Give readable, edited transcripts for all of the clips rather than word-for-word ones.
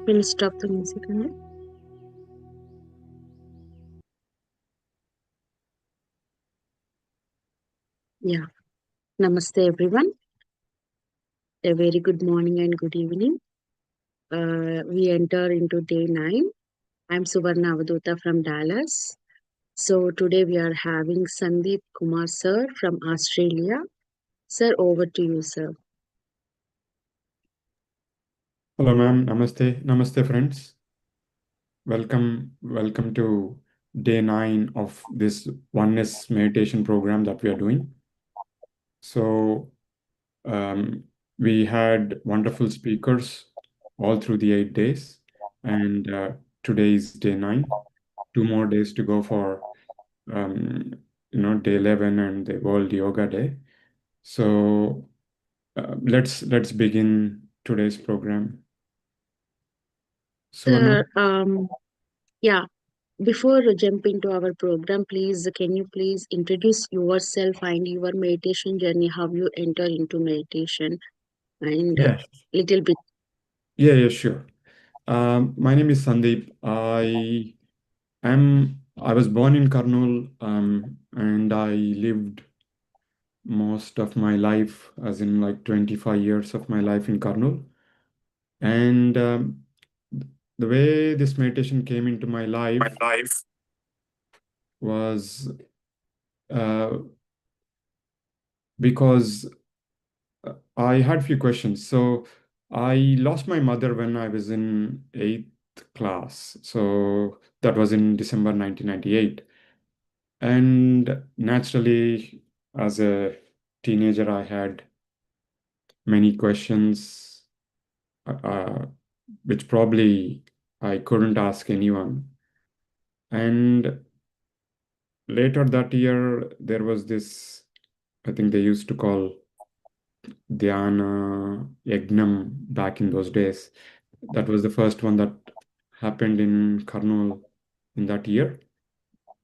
We'll stop the music now. Yeah. Namaste, everyone. A very good morning and good evening. We enter into day 9. I'm Suvarna Avaduta from Dallas. So today we are having Sandeep Kumar sir from Australia. Sir, over to you, sir. Hello, ma'am. Namaste. Namaste, friends. Welcome to day 9 of this oneness meditation program that we are doing. So, we had wonderful speakers all through the 8 days, and today is day 9. 2 more days to go for day 11 and the World Yoga Day. So, let's begin today's program. Suvarna? Sir, yeah, before jumping to our program, please, can you please introduce yourself and your meditation journey, how you enter into meditation and Yes. little bit. Yeah, sure. My name is Sandeep. I was born in Kurnool, and I lived most of my life, as in like 25 years of my life in Kurnool. And the way this meditation came into my My life life. was uh, because I had few questions. So I lost my mother when I was in 8th class. So that was in December 1998. And naturally, as a teenager, I had many questions, which probably I couldn't ask anyone. And later that year, there was this, I think they used to call Dhyana Yagnam back in those days. That was the first one that happened in Kurnool in that year.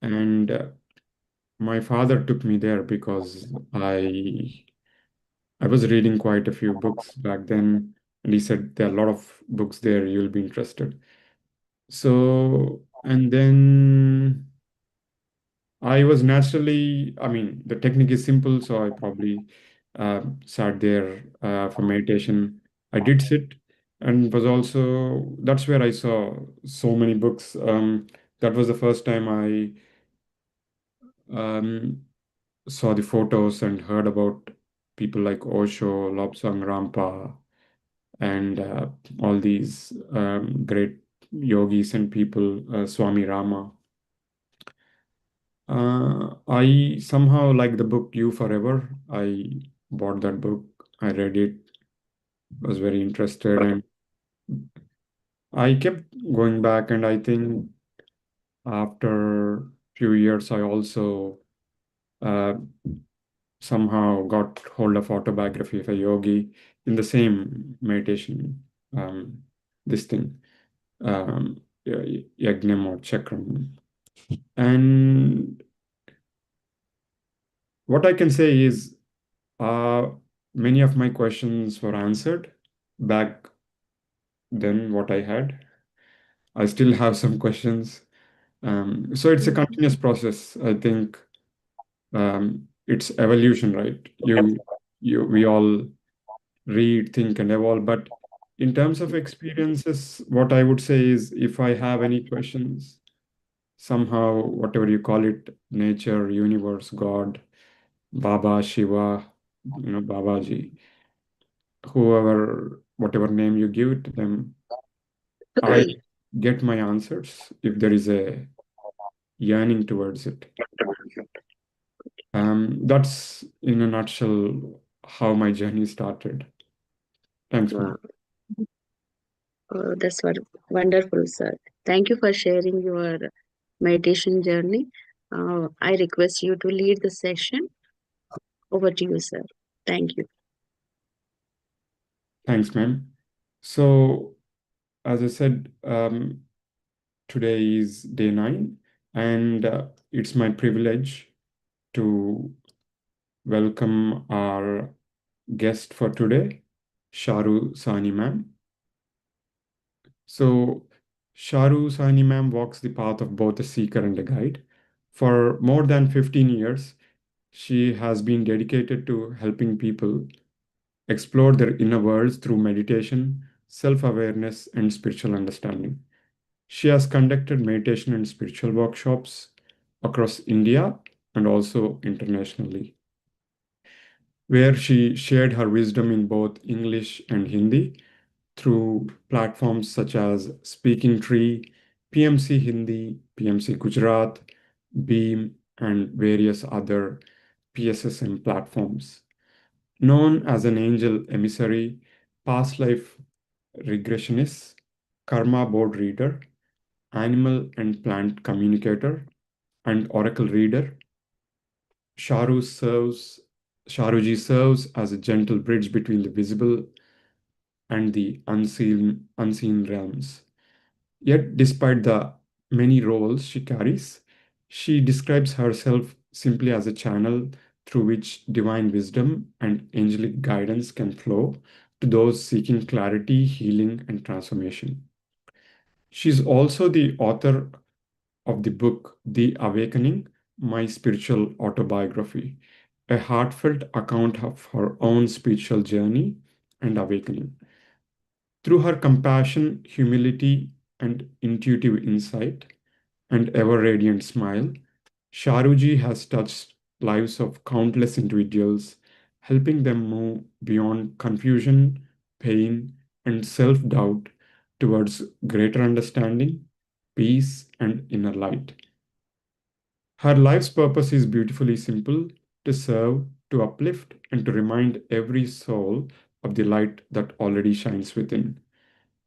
And my father took me there because I was reading quite a few books back then, and he said there are a lot of books there, you'll be interested. So, and then I was naturally, I mean, the technique is simple, so I probably sat there for meditation. I did sit and was also, that's where I saw so many books. That was the first time I um, saw the photos and heard about people like Osho, Lobsang Rampa, and all these great yogis and people, Swami Rama. I somehow like the book You Forever. I bought that book. I read it, was very interested, and I kept going back. And I think after few years, I also uh, somehow got hold of autobiography of a yogi in the same meditation, this thing, Yajnam or Chakram. And what I can say is uh, many of my questions were answered back then, what I had. I still have some questions. So it's a Mhm. continuous process. I think it's evolution, right? We all read, think, and evolve. But in terms of experiences, what I would say is if I have any questions, somehow, whatever you call it, nature, universe, God, Baba, Shiva, Babaji, whoever, whatever name you give to them, I get my answers if there is a yearning towards it. That's in a nutshell how my journey started. Thanks, Wow. man. That's wonderful, sir. Thank you for sharing your meditation journey. I request you to lead the session. Over to you, sir. Thank you. Thanks, ma'am. So, as I said, today is day 9, and it's my privilege to welcome our guest for today, Sharoo Sahni, ma'am. So, Sharoo Sahni ma'am walks the path of both a seeker and a guide. For more than 15 years, she has been dedicated to helping people explore their inner worlds through meditation, self awareness, and spiritual understanding. She has conducted meditation and spiritual workshops across India and also internationally, where she shared her wisdom in both English and Hindi through platforms such as Speaking Tree, PMC Hindi, PMC Gujarat, Beam, and various other PSSM platforms. Known as an angel emissary, past life regressionist, karma board reader, animal and plant communicator, and oracle reader, Sharu serves Sharuji serves as a gentle bridge between the visible and the unseen realms. Yet, despite the many roles she carries, she describes herself simply as a channel through which divine wisdom and angelic guidance can flow to those seeking clarity, healing, and transformation. She's also the author of the book The Awakening, My Spiritual Autobiography, a heartfelt account of her own spiritual journey and awakening. Through her compassion, humility, and intuitive insight, and ever radiant smile, Sharuji has touched lives of countless individuals, helping them move beyond confusion, pain, and self doubt towards greater understanding, peace, and inner light. Her life's purpose is beautifully simple: to serve, to uplift, and to remind every soul of the light that already shines within.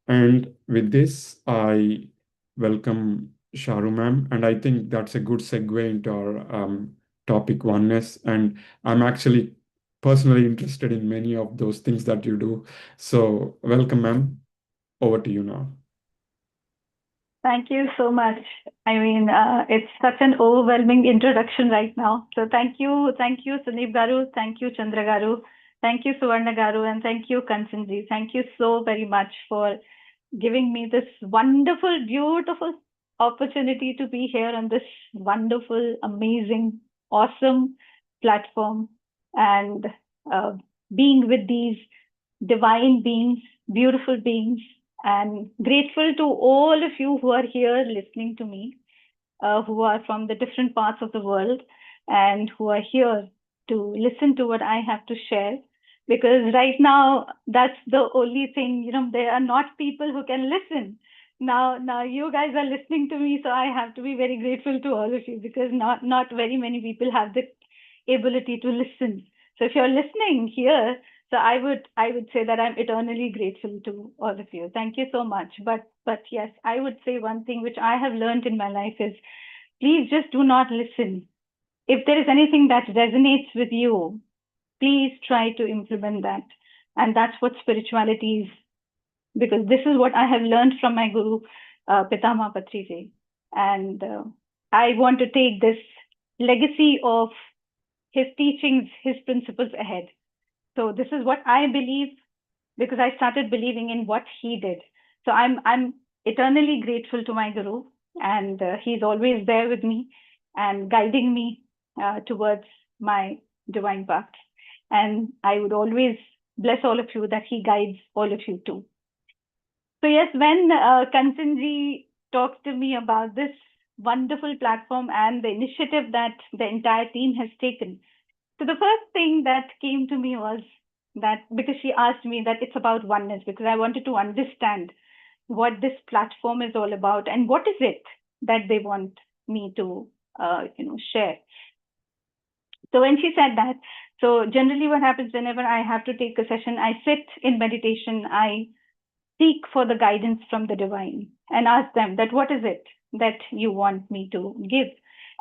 And with this, I welcome Sharu ma'am, and I think that's a good segue into our topic oneness. And I'm actually personally interested in many of those things that you do. So, welcome, ma'am. Over to you now. Thank you so much. I mean, it's such an overwhelming introduction right now. So thank you, Sandeep Garu, thank you, Chandra Garu, thank you, Suvarna Garu, and thank you, Kansanji. Thank you so very much for giving me this wonderful, beautiful opportunity to be here on this wonderful, amazing, awesome platform and uh, being with these divine beings, beautiful beings, and grateful to all of you who are here listening to me, who are from the different parts of the world and who are here to listen to what I have to share. Because right now, that's the only thing, there are not people who can listen. Now you guys are listening to me, so I have to be very grateful to all of you because not very many people have the ability to listen. So if you're listening here, so I would say that I'm eternally grateful to all of you. Thank you so much. But yes, I would say one thing which I have learned in my life is please just do not listen. If there is anything that resonates with you, please try to implement that. And that's what spirituality is, because this is what I have learned from my guru, Pitama Patriji. And I want to take this legacy of his teachings, his principles ahead. So this is what I believe because I started believing in what he did. So I'm eternally grateful to my guru, and he's always there with me and guiding me towards my divine path. And I would always bless all of you that he guides all of you too. So yes, when Kanchanji talks to me about this wonderful platform and the initiative that the entire team has taken, so the first thing that came to me was that because she asked me that it's about oneness, because I wanted to understand what this platform is all about and what is it that they want me to share. So when she said that, so generally what happens whenever I have to take a session, I sit in meditation, I seek for the guidance from the divine and ask them that what is it that you want me to give.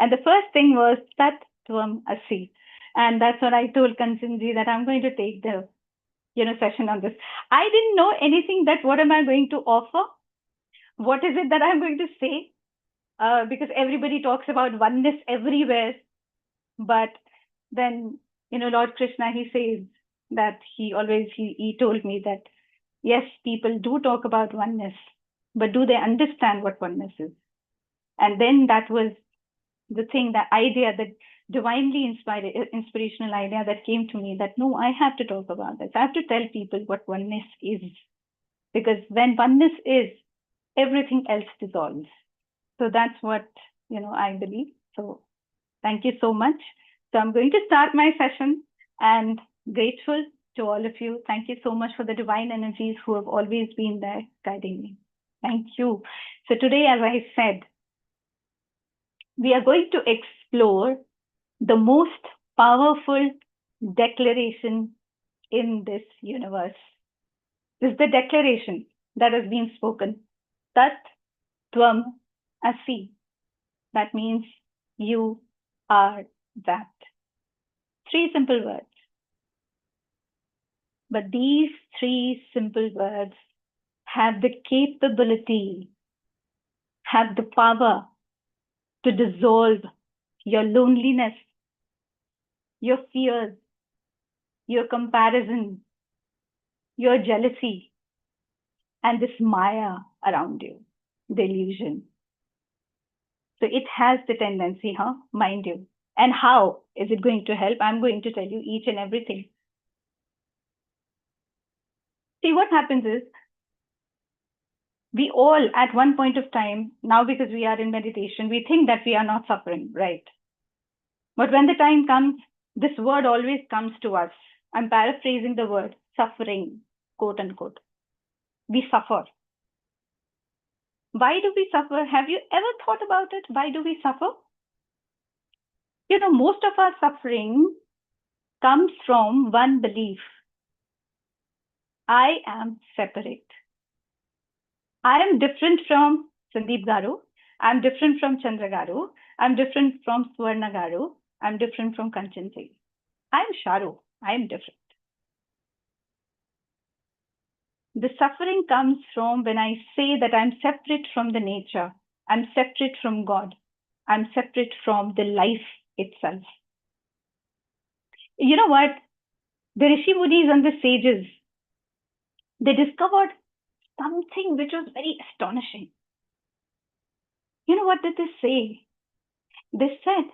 And the first thing was Tat Tvam Asi. And that's what I told Kansanji that I'm going to take the session on this. I didn't know anything that what am I going to offer? What is it that I'm going to say? Because everybody talks about oneness everywhere. But then, Lord Krishna, he says that he told me that, yes, people do talk about oneness, but do they understand what oneness is? And then that was the thing, that idea, that divinely inspirational idea that came to me, that no, I have to talk about this. I have to tell people what oneness is. Because when oneness is, everything else dissolves. So that's what, I believe. So thank you so much. So I'm going to start my session, and grateful to all of you. Thank you so much for the divine energies who have always been there guiding me. Thank you. So today, as I said, we are going to explore the most powerful declaration in this universe. This is the declaration that has been spoken. Tat Tvam Asi. That means you are that. 3 simple words. But these 3 simple words have the capability, have the power to dissolve your loneliness, your fears, your comparison, your jealousy, and this Maya around you, the illusion. So it has the tendency, mind you. And how is it going to help? I'm going to tell you each and everything. See, what happens is, we all at one point of time, now because we are in meditation, we think that we are not suffering, right? But when the time comes, this word always comes to us. I'm paraphrasing the word, suffering, quote unquote. We suffer. Why do we suffer? Have you ever thought about it? Why do we suffer? Most of our suffering comes from one belief. I am separate. I am different from Sandeep Garu. I'm different from Chandra Garu. I'm different from Swarna Garu. I'm different from Kanchan Singh. I'm Sharoo. I'm different. The suffering comes from when I say that I'm separate from the nature. I'm separate from God. I'm separate from the life itself. You know what? The Rishi Munis and the sages, they discovered something which was very astonishing. You know what did they say? They said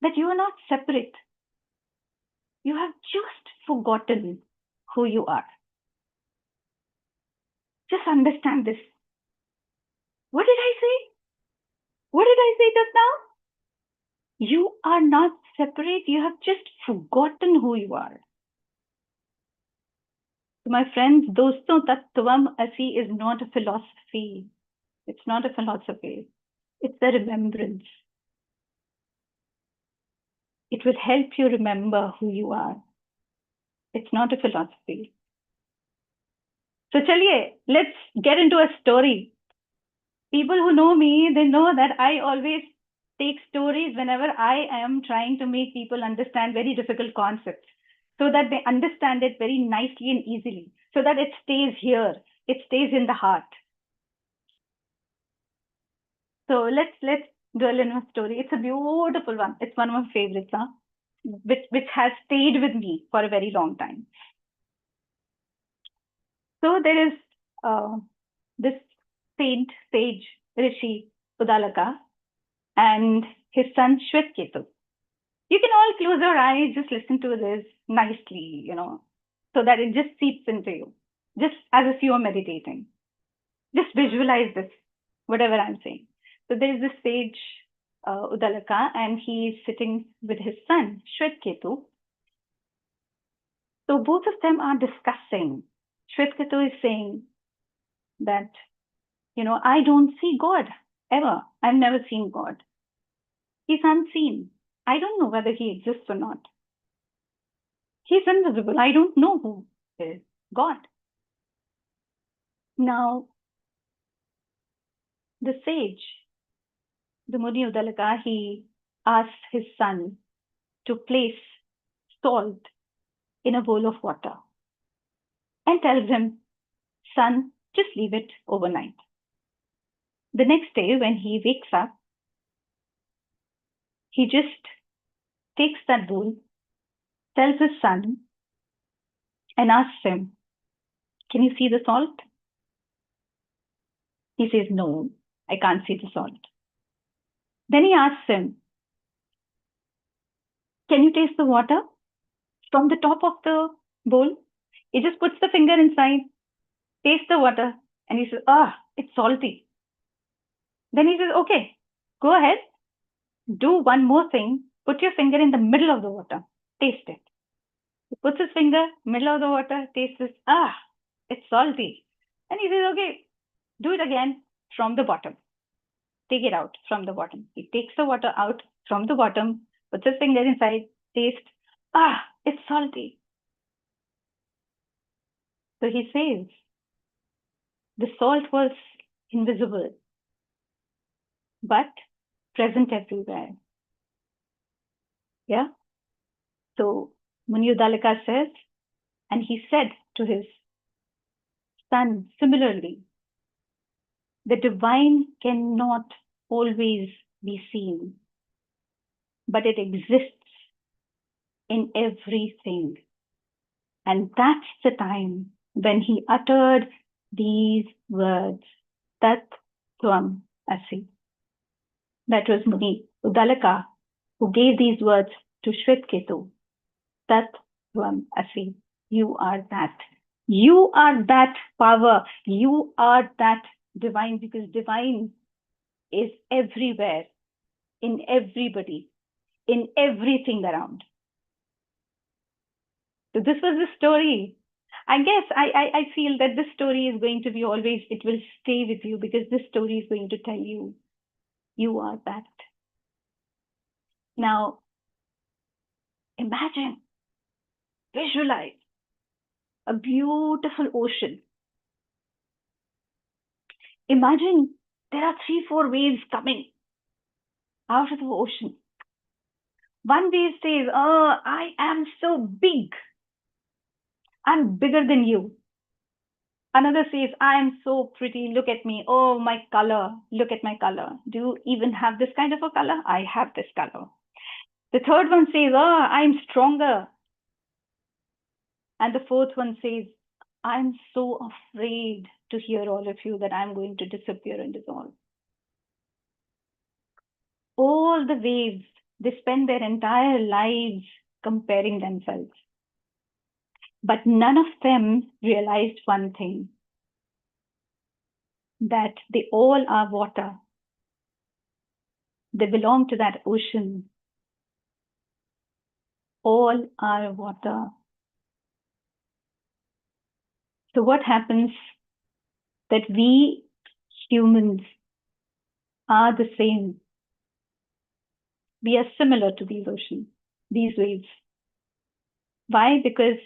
that you are not separate. You have just forgotten who you are. Just understand this. What did I say? What did I say just now? You are not separate. You have just forgotten who you are. So my friends, doston, Tat Tvam Asi is not a philosophy. It's not a philosophy. It's a remembrance. It will help you remember who you are. It's not a philosophy. So chaliye, let's get into a story. People who know me, they know that I always take stories whenever I am trying to make people understand very difficult concepts, so that they understand it very nicely and easily, so that it stays here, it stays in the heart. So let's dwell in a story. It's a beautiful one. It's one of my favorites, which has stayed with me for a very long time. So there is this saint, sage, Rishi Udalaka, and his son Shvetketu. You can all close your eyes, just listen to this nicely, so that it just seeps into you, just as if you are meditating. Just visualize this, whatever I'm saying. So there is this sage, Udalaka, and he is sitting with his son, Shvetketu. So both of them are discussing. Shvetketu is saying that, I don't see God ever. I've never seen God. He's unseen. I don't know whether he exists or not. He's invisible. I don't know who is God. Now, the sage, the Muni Udalaka, he asks his son to place salt in a bowl of water and tells him, son, just leave it overnight. The next day, when he wakes up, he just takes that bowl, tells his son, and asks him, can you see the salt? He says, no, I can't see the salt. Then he asks him, can you taste the water from the top of the bowl? He just puts the finger inside, tastes the water, and he says, it's salty. Then he says, okay, go ahead, do one more thing, put your finger in the middle of the water, taste it. He puts his finger, middle of the water, tastes it, it's salty. And he says, okay, do it again from the bottom. Take it out from the bottom. He takes the water out from the bottom, puts his finger inside, tastes, it's salty. So he says, the salt was invisible, but present everywhere. Yeah? So Muni Udalaka says, and he said to his son similarly, the divine cannot always be seen, but it exists in everything. And that's the time when he uttered these words, Tat Tvam Asi. That was Muni Udalaka who gave these words to Shvetketu. Tat Tvam Asi. You are that. You are that power. You are that divine, because divine is everywhere, in everybody, in everything around. So this was the story. I guess I feel that this story is going to be always, it will stay with you, because this story is going to tell you, you are that. Now, imagine, visualize a beautiful ocean. Imagine there are 3-4 waves coming out of the ocean. One wave says, I am so big. I'm bigger than you. Another says, I am so pretty. Look at me. Oh, my color. Look at my color. Do you even have this kind of a color? I have this color. The third one says, I'm stronger. And the fourth one says, I'm so afraid to hear all of you that I'm going to disappear and dissolve. All the waves, they spend their entire lives comparing themselves. But none of them realized one thing, that they all are water. They belong to that ocean. All are water. So what happens? That we humans are the same. We are similar to these oceans, these waves. Why? Because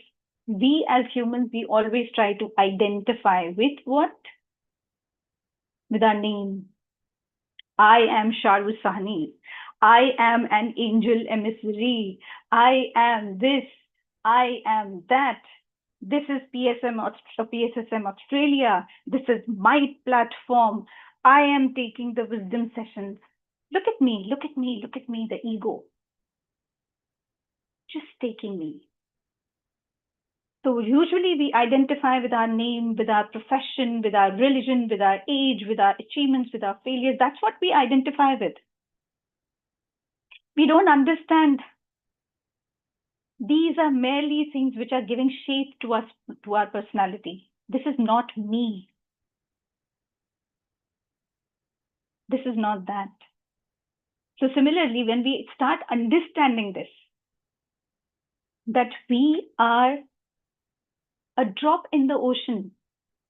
we as humans, we always try to identify with what? With our name. I am Sharoo Sahni. I am an angel emissary. I am this. I am that. This is PSSM Australia. This is my platform. I am taking the wisdom sessions. Look at me, look at me, look at me, the ego. Just taking me. So usually we identify with our name, with our profession, with our religion, with our age, with our achievements, with our failures. That's what we identify with. We don't understand. These are merely things which are giving shape to us, to our personality. This is not me. This is not that. So similarly, when we start understanding this, that we are a drop in the ocean,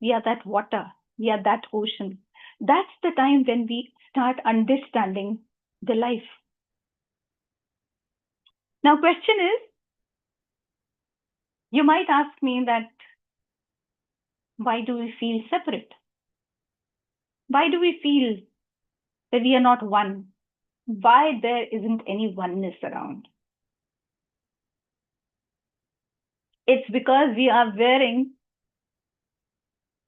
we are that water, we are that ocean. That's the time when we start understanding the life. Now, question is, you might ask me that, why do we feel separate? Why do we feel that we are not one? Why there isn't any oneness around? It's because we are wearing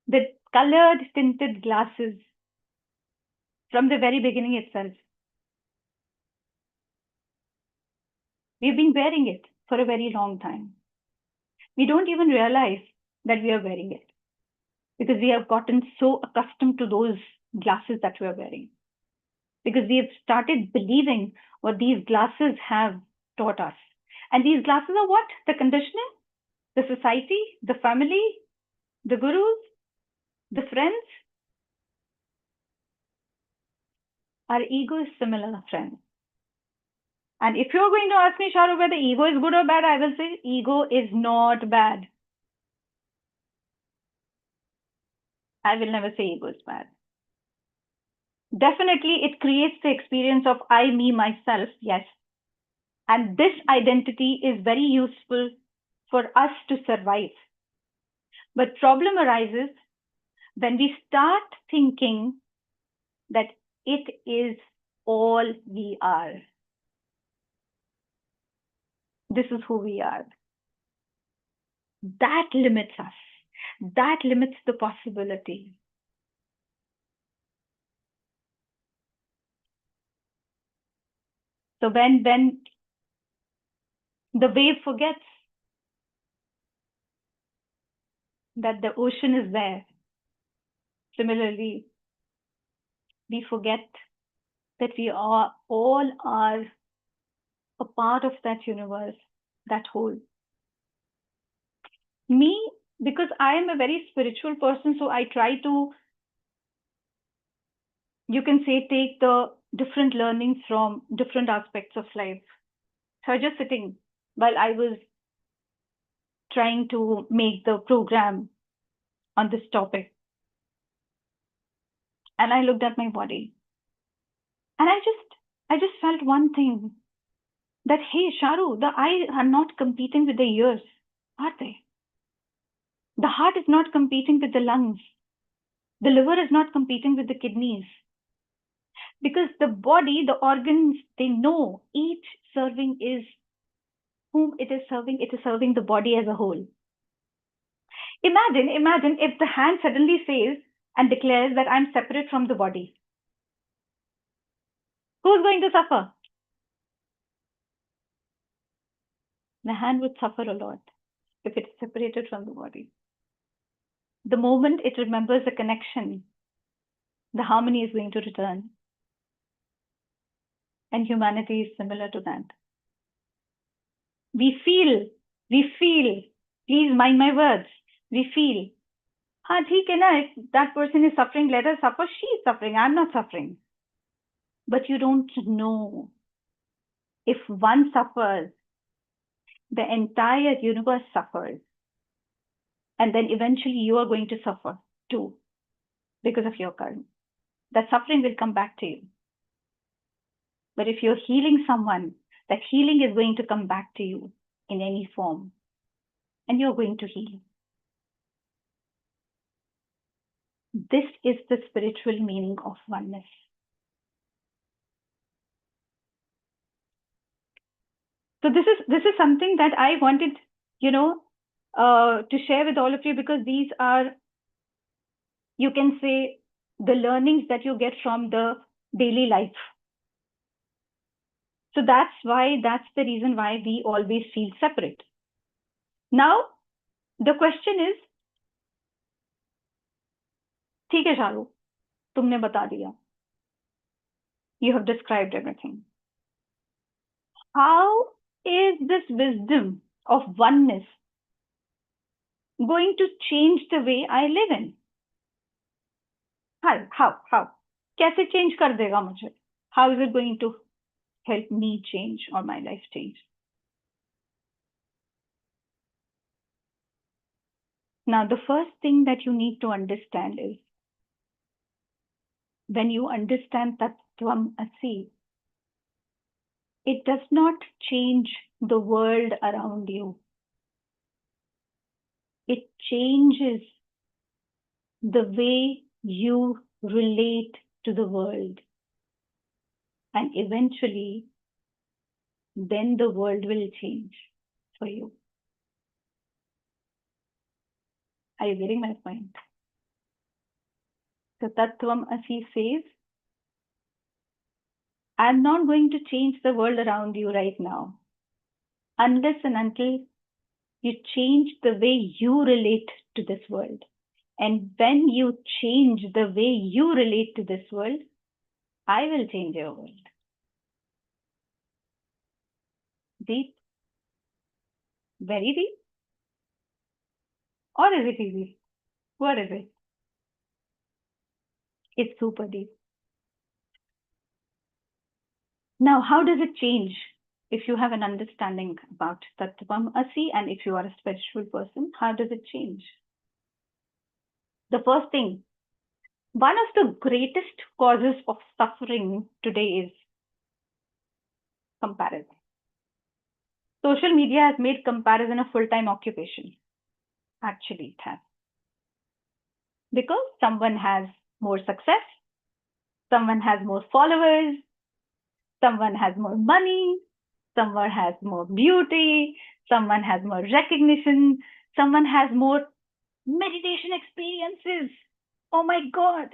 the colored tinted glasses from the very beginning itself. We've been wearing it for a very long time. We don't even realize that we are wearing it, because we have gotten so accustomed to those glasses that we are wearing. Because we have started believing what these glasses have taught us. And these glasses are what? The conditioning, the society, the family, the gurus, the friends. Our ego is similar, friends. And if you're going to ask me, Sharoo, whether ego is good or bad, I will say ego is not bad. I will never say ego is bad. Definitely, it creates the experience of I, me, myself, yes. And this identity is very useful for us to survive. But problem arises when we start thinking that it is all we are. This is who we are. That limits us. That limits the possibility. So when the wave forgets that the ocean is there, similarly, we forget that we are all are a part of that universe, that whole. Me, because I am a very spiritual person, so I try to, you can say, take the different learnings from different aspects of life. So I was just sitting while I was trying to make the program on this topic. And I looked at my body. And I just felt one thing, that, hey, Sharoo, the eyes are not competing with the ears, are they? The heart is not competing with the lungs. The liver is not competing with the kidneys. Because the body, the organs, they know each serving is whom it is serving the body as a whole. Imagine if the hand suddenly says and declares that I'm separate from the body. Who's going to suffer? The hand would suffer a lot if it's separated from the body. The moment it remembers the connection, the harmony is going to return. And humanity is similar to that. We feel, please mind my words, we feel, if that person is suffering, let her suffer, she is suffering, I'm not suffering. But you don't know, if one suffers, the entire universe suffers. And then eventually you are going to suffer too, because of your karma. That suffering will come back to you. But if you're healing someone, that healing is going to come back to you in any form. And you're going to heal. This is the spiritual meaning of oneness. So this is something that I wanted, to share with all of you, because these are, you can say, the learnings that you get from the daily life. So that's the reason why we always feel separate. Now, the question is, ठीक है शारू, तुमने बता दिया. You have described everything. How is this wisdom of oneness going to change the way I live in? How? कैसे change कर देगा मुझे? How is it going to help me change or my life change? Now, the first thing that you need to understand is, when you understand Tat Tvam Asi, it does not change the world around you. It changes the way you relate to the world. And eventually, then the world will change for you. Are you getting my point? So Tat Tvam Asi says, I'm not going to change the world around you right now, unless and until you change the way you relate to this world. And when you change the way you relate to this world, I will change your world. Deep? Very deep? Or is it easy? What is it? It's super deep. Now, how does it change if you have an understanding about Tat Tvam Asi and if you are a spiritual person? How does it change? The first thing, one of the greatest causes of suffering today is comparison. Social media has made comparison a full-time occupation. Actually, it has. Because someone has more success, someone has more followers, someone has more money, someone has more beauty, someone has more recognition, someone has more meditation experiences. Oh my God.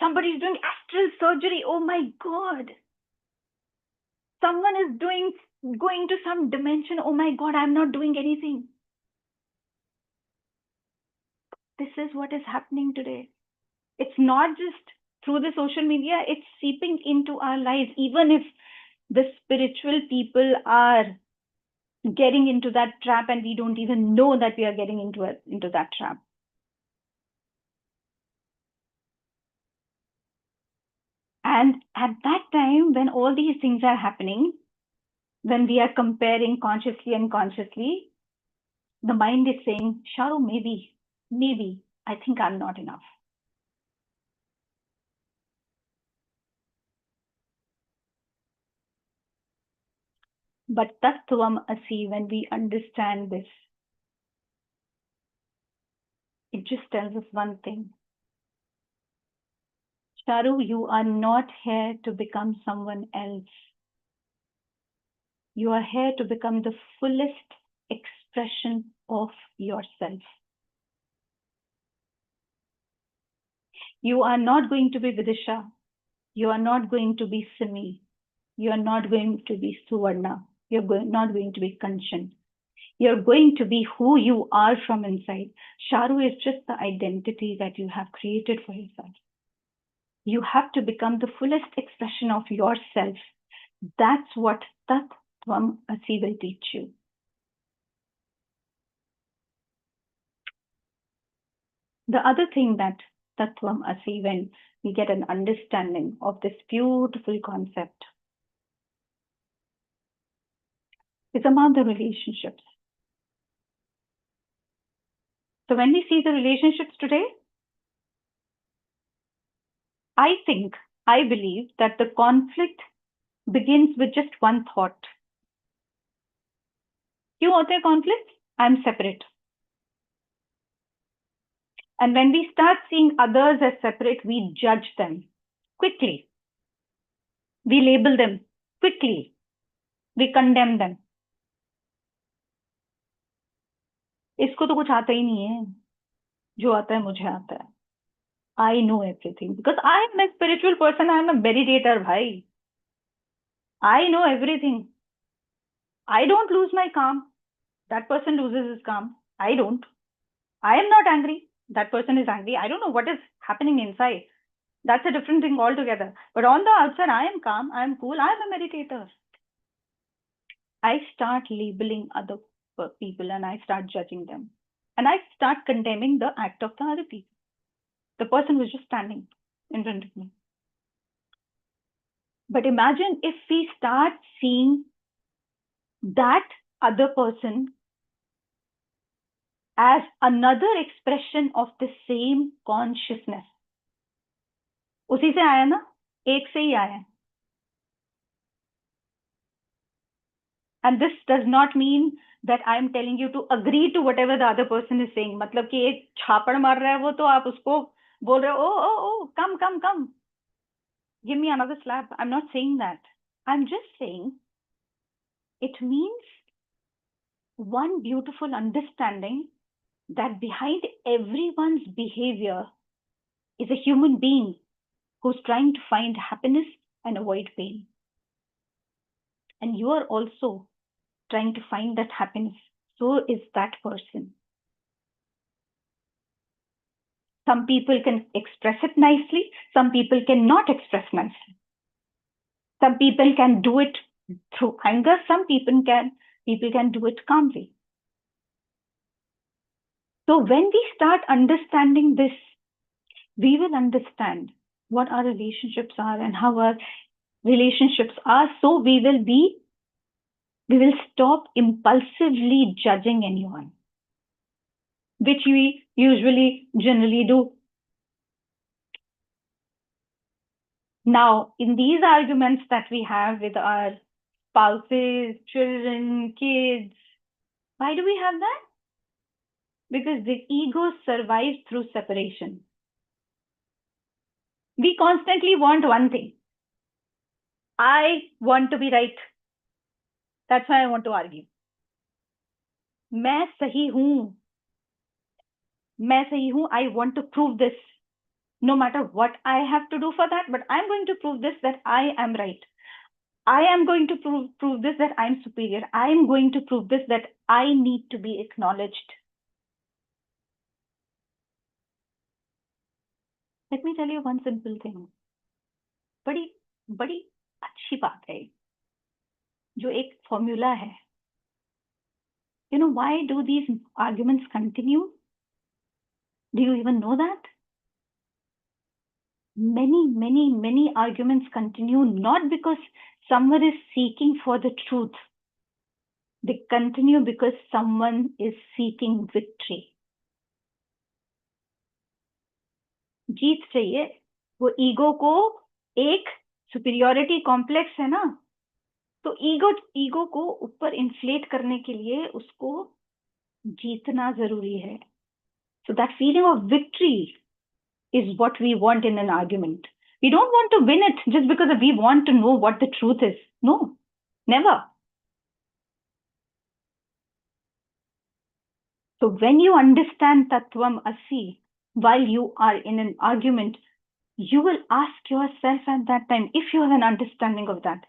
Somebody's doing astral surgery. Oh my God. Someone is going to some dimension. Oh my God, I'm not doing anything. This is what is happening today. It's not just through the social media, it's seeping into our lives. Even if the spiritual people are getting into that trap and we don't even know that we are getting into that trap. And at that time, when all these things are happening, when we are comparing consciously and unconsciously, the mind is saying, Sharoo, maybe, I think I'm not enough. But Tat Tvam Asi, when we understand this, it just tells us one thing. Sharoo, you are not here to become someone else. You are here to become the fullest expression of yourself. You are not going to be Vidisha. You are not going to be Simi. You are not going to be Suvarna. You're not going to be Kanchan. You're going to be who you are from inside. Sharoo is just the identity that you have created for yourself. You have to become the fullest expression of yourself. That's what Tat Tvam Asi will teach you. The other thing that Tat Tvam Asi, when we get an understanding of this beautiful concept, is about the relationships. So when we see the relationships today, I believe that the conflict begins with just one thought. क्यों होते हैं conflicts? I'm separate. And when we start seeing others as separate, we judge them quickly. We label them quickly. We condemn them. इसको तो कुछ आता ही नहीं है. जो आता है मुझे आता है. I know everything because I am a spiritual person. I am a meditator, bhai. I know everything. I don't lose my calm. That person loses his calm. I don't. I am not angry. That person is angry. I don't know what is happening inside. That's a different thing altogether. But on the outside, I am calm. I am cool. I am a meditator. I start labeling other people and I start judging them. And I start condemning the act of the other people. The person was just standing in front of me. But imagine if we start seeing that other person as another expression of the same consciousness. उसी से आया ना, एक से ही आया. And this does not mean that I am telling you to agree to whatever the other person is saying. मतलब कि एक छापड़ मार रहा है वो तो आप उसको बोल रहे हो, oh, come. Give me another slap. I'm not saying that. I'm just saying it means one beautiful understanding that behind everyone's behavior is a human being who's trying to find happiness and avoid pain. And you are also trying to find that happiness. So is that person. Some people can express it nicely. Some people cannot express nicely. Some people can do it through anger. Some people can do it calmly. So when we start understanding this, we will understand what our relationships are and how our relationships are. So we will stop impulsively judging anyone, which we usually generally do. Now, in these arguments that we have with our spouses, children, kids, why do we have that? Because the ego survives through separation. We constantly want one thing. I want to be right. That's why I want to argue. मैं सही हूँ. I want to prove this. No matter what I have to do for that, but I'm going to prove this, that I am right. I am going to prove this, that I'm superior. I'm going to prove this, that I need to be acknowledged. Let me tell you one simple thing. बड़ी अच्छी बात है, जो एक formula है. You know, why do these arguments continue? Do you even know that? Many arguments continue not because someone is seeking for the truth. They continue because someone is seeking victory. जीत चाहिए. वो ego को एक superiority complex है ना, तो ego को ऊपर inflate करने के लिए उसको जीतना जरूरी है. So that feeling of victory is what we want in an argument. We don't want to win it just because we want to know what the truth is. No, never. So when you understand Tat Tvam Asi while you are in an argument, you will ask yourself at that time, if you have an understanding of that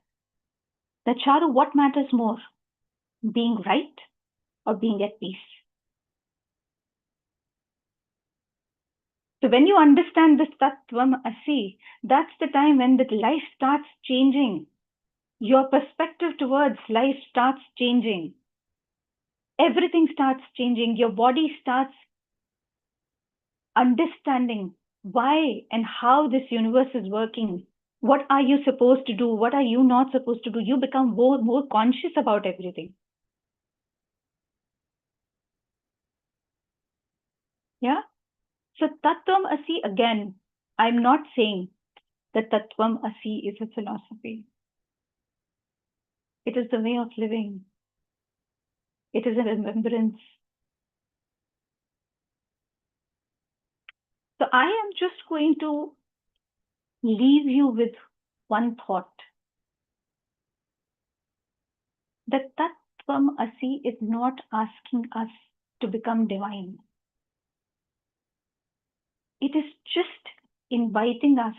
Sharoo, what matters more, being right or being at peace? So when you understand this Tat Tvam Asi, that's the time when the life starts changing. Your perspective towards life starts changing. Everything starts changing. Your body starts understanding why and how this universe is working. What are you supposed to do? What are you not supposed to do? You become more conscious about everything. Yeah? So Tat Tvam Asi, again, I'm not saying that Tat Tvam Asi is a philosophy. It is the way of living. It is a remembrance. So I am just going to leave you with one thought. That Tat Tvam Asi is not asking us to become divine. It is just inviting us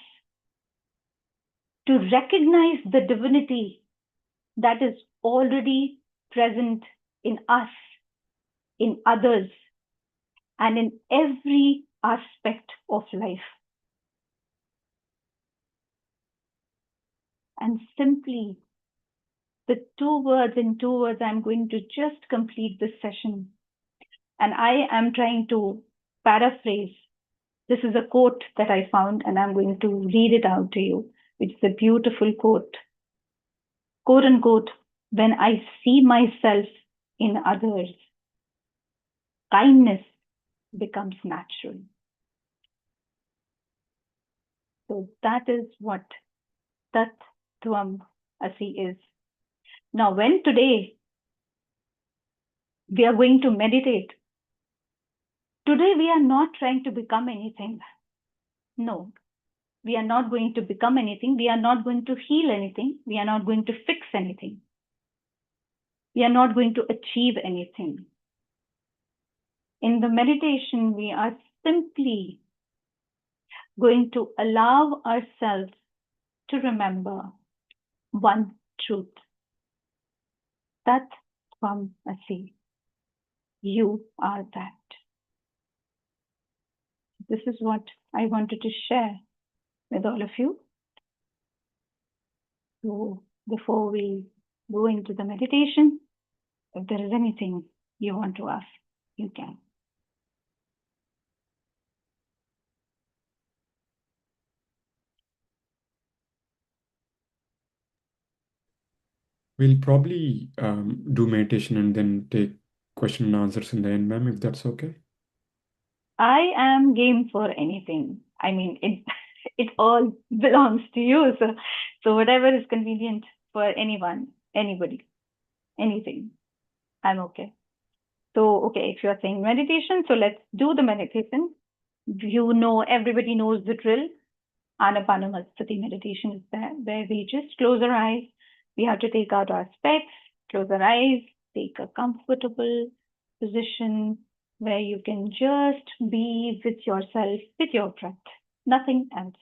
to recognize the divinity that is already present in us, in others, and in every aspect of life. And simply, in two words, I'm going to just complete this session. And I am trying to paraphrase. This is a quote that I found, and I'm going to read it out to you, which is a beautiful quote. Quote unquote, when I see myself in others, kindness becomes natural. So that is what Tat Tvam Asi is. Now, when today we are going to meditate, today we are not trying to become anything. No, we are not going to become anything. We are not going to heal anything. We are not going to fix anything. We are not going to achieve anything. In the meditation, we are simply going to allow ourselves to remember one truth. Tat Tvam Asi. You are that. this is what I wanted to share with all of you. So before we go into the meditation, if there is anything you want to ask, you can. We'll probably do meditation and then take question and answers in the end, ma'am, if that's okay. I am game for anything. I mean, it all belongs to you. So whatever is convenient for anyone, anybody, anything, I'm okay. So, okay, if you're saying meditation, so let's do the meditation. You know, everybody knows the drill. Anapanasati meditation is there, where we just close our eyes. We have to take out our specs, close our eyes, take a comfortable position where you can just be with yourself, with your breath, nothing else.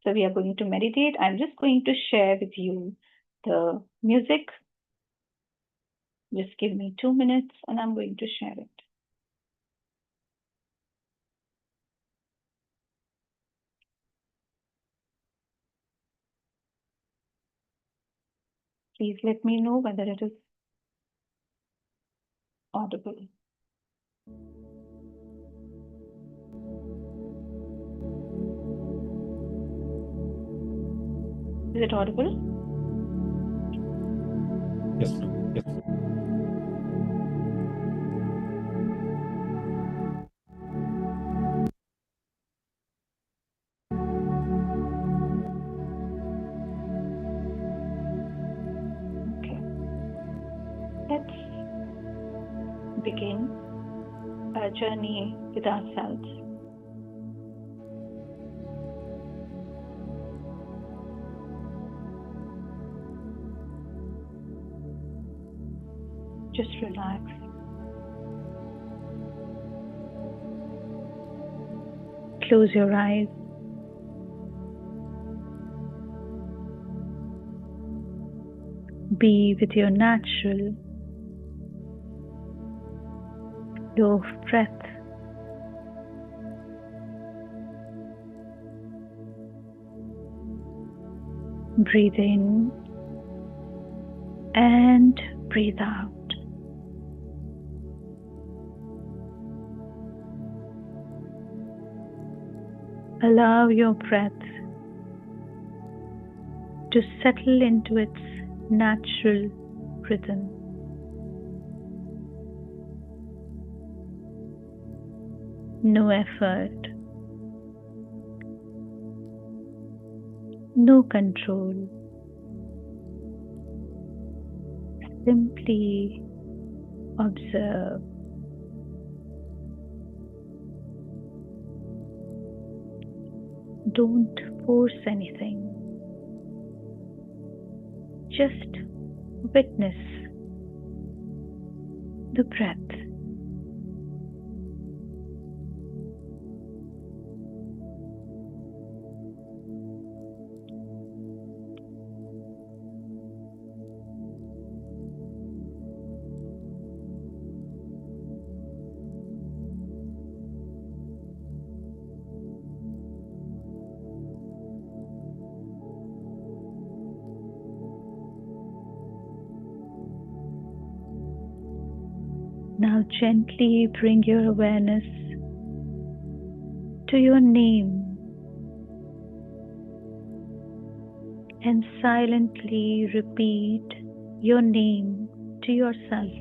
So we are going to meditate. I'm just going to share with you the music. Just give me 2 minutes and I'm going to share it. Please let me know whether it is audible. Is it audible? Yes, ma'am. Yes. Okay. Let's begin our journey with ourselves. Just relax. Close your eyes. Be with your natural flow of breath. Breathe in and breathe out. Allow your breath to settle into its natural rhythm. No effort, no control. Simply observe. Don't force anything. Just witness the breath. Now gently bring your awareness to your name and silently repeat your name to yourself.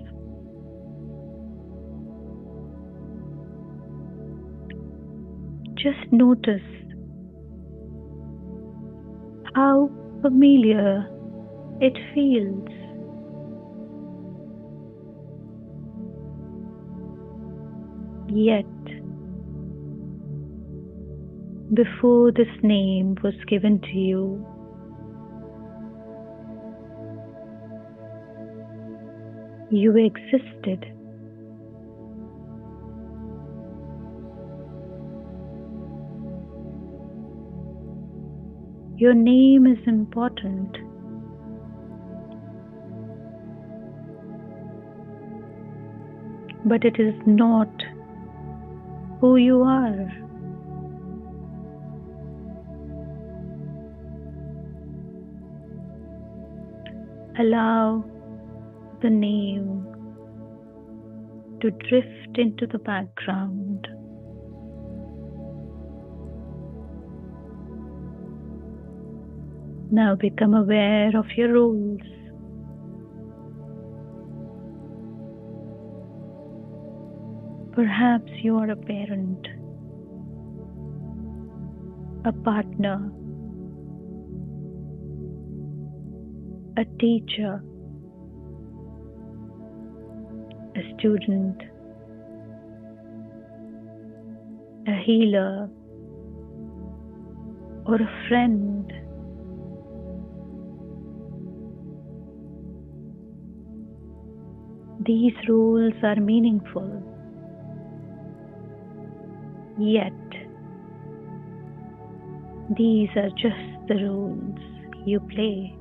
Just notice how familiar it feels. Yet, before this name was given to you, you existed. Your name is important, but it is not who you are. Allow the name to drift into the background. Now become aware of your roles. Perhaps you are a parent, a partner, a teacher, a student, a healer, or a friend. These roles are meaningful, yet these are just the roles you play.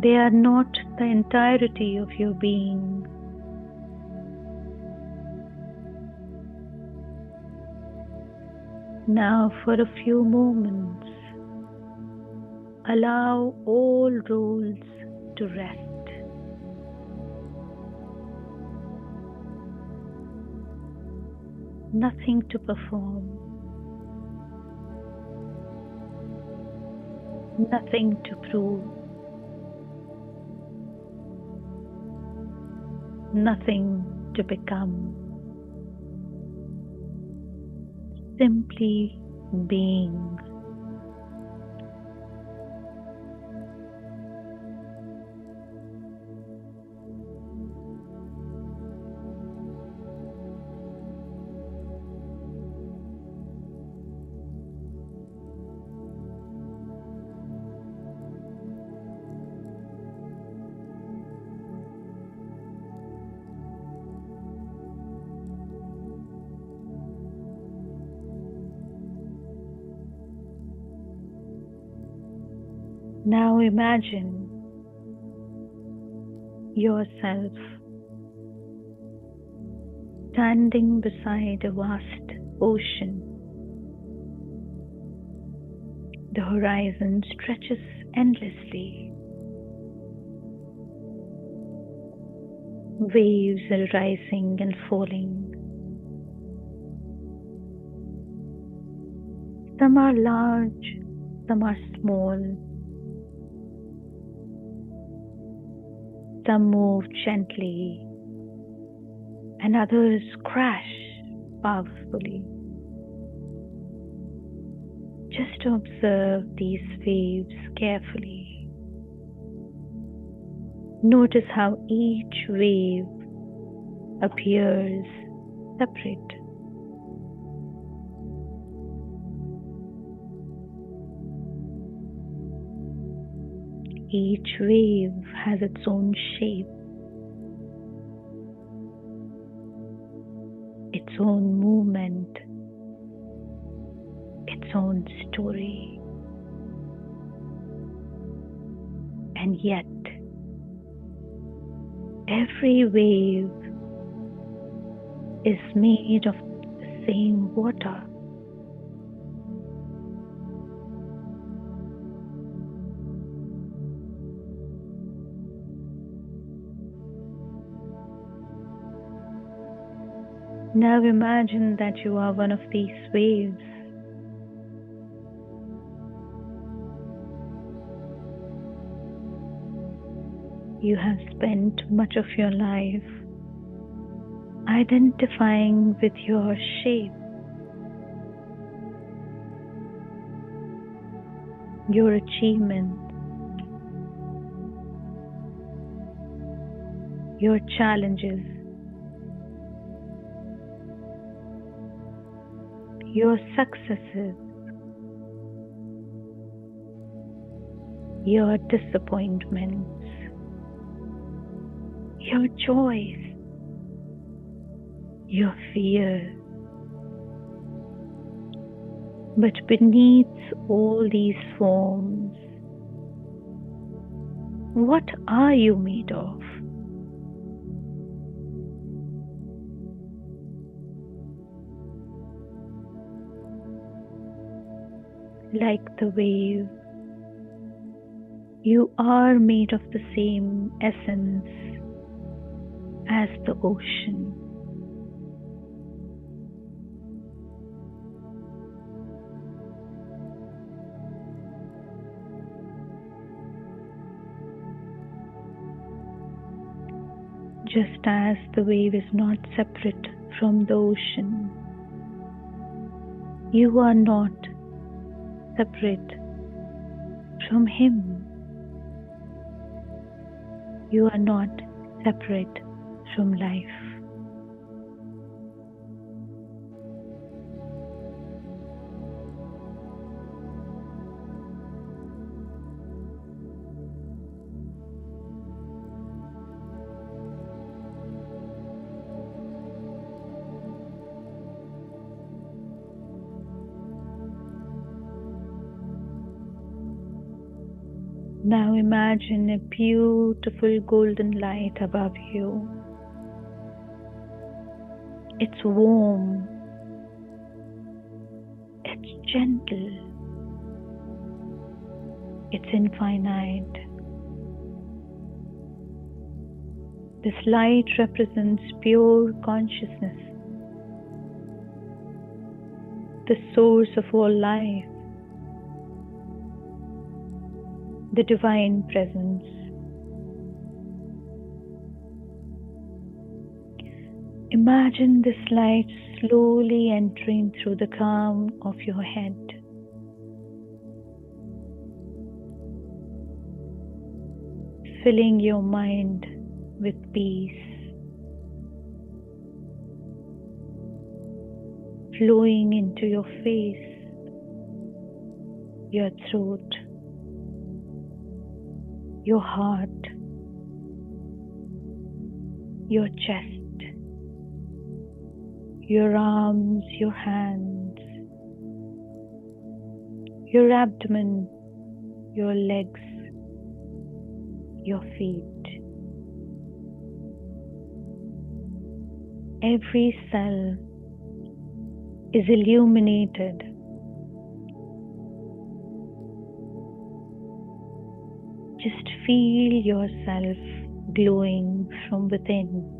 They are not the entirety of your being. Now, for a few moments, allow all roles to rest. Nothing to perform, nothing to prove, nothing to become. Simply being. Now imagine yourself standing beside a vast ocean. The horizon stretches endlessly. Waves are rising and falling. Some are large, some are small. Some move gently, and others crash powerfully. Just observe these waves carefully. Notice how each wave appears separate. Each wave has its own shape, its own movement, its own story. And yet, every wave is made of the same water. Now imagine that you are one of these waves. You have spent much of your life identifying with your shape, your achievements, your challenges, your successes, your disappointments, your joys, your fears. But beneath all these forms, what are you made of? like the wave. You are made of the same essence as the ocean. Just as the wave is not separate from the ocean, you are not separate from him. You are not separate from life. Now imagine a beautiful golden light above you. It's warm. It's gentle. It's infinite. This light represents pure consciousness, the source of all life, the divine presence. Imagine this light slowly entering through the crown of your head. Filling your mind with peace. Flowing into your face, your throat, your heart, your chest, your arms, your hands, your abdomen, your legs, your feet. Every cell is illuminated. Just feel yourself glowing from within.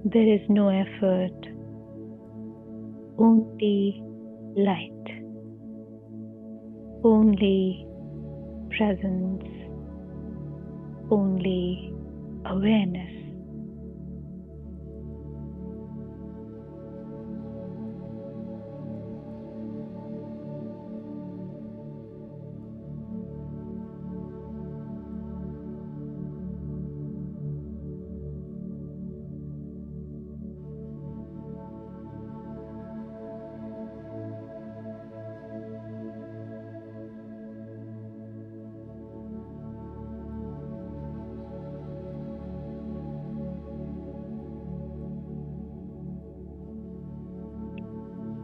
There is no effort, only light, only presence, only awareness.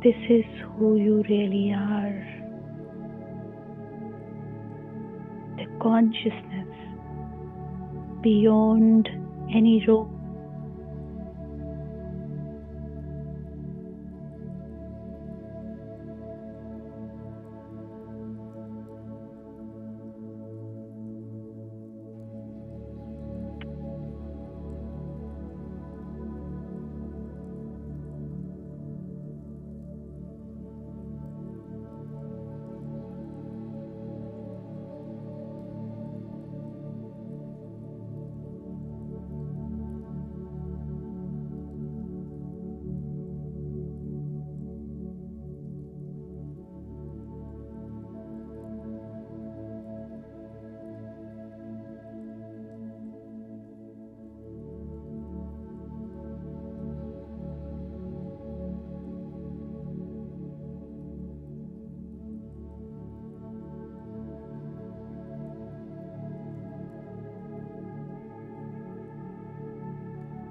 This is who you really are. The consciousness beyond any role.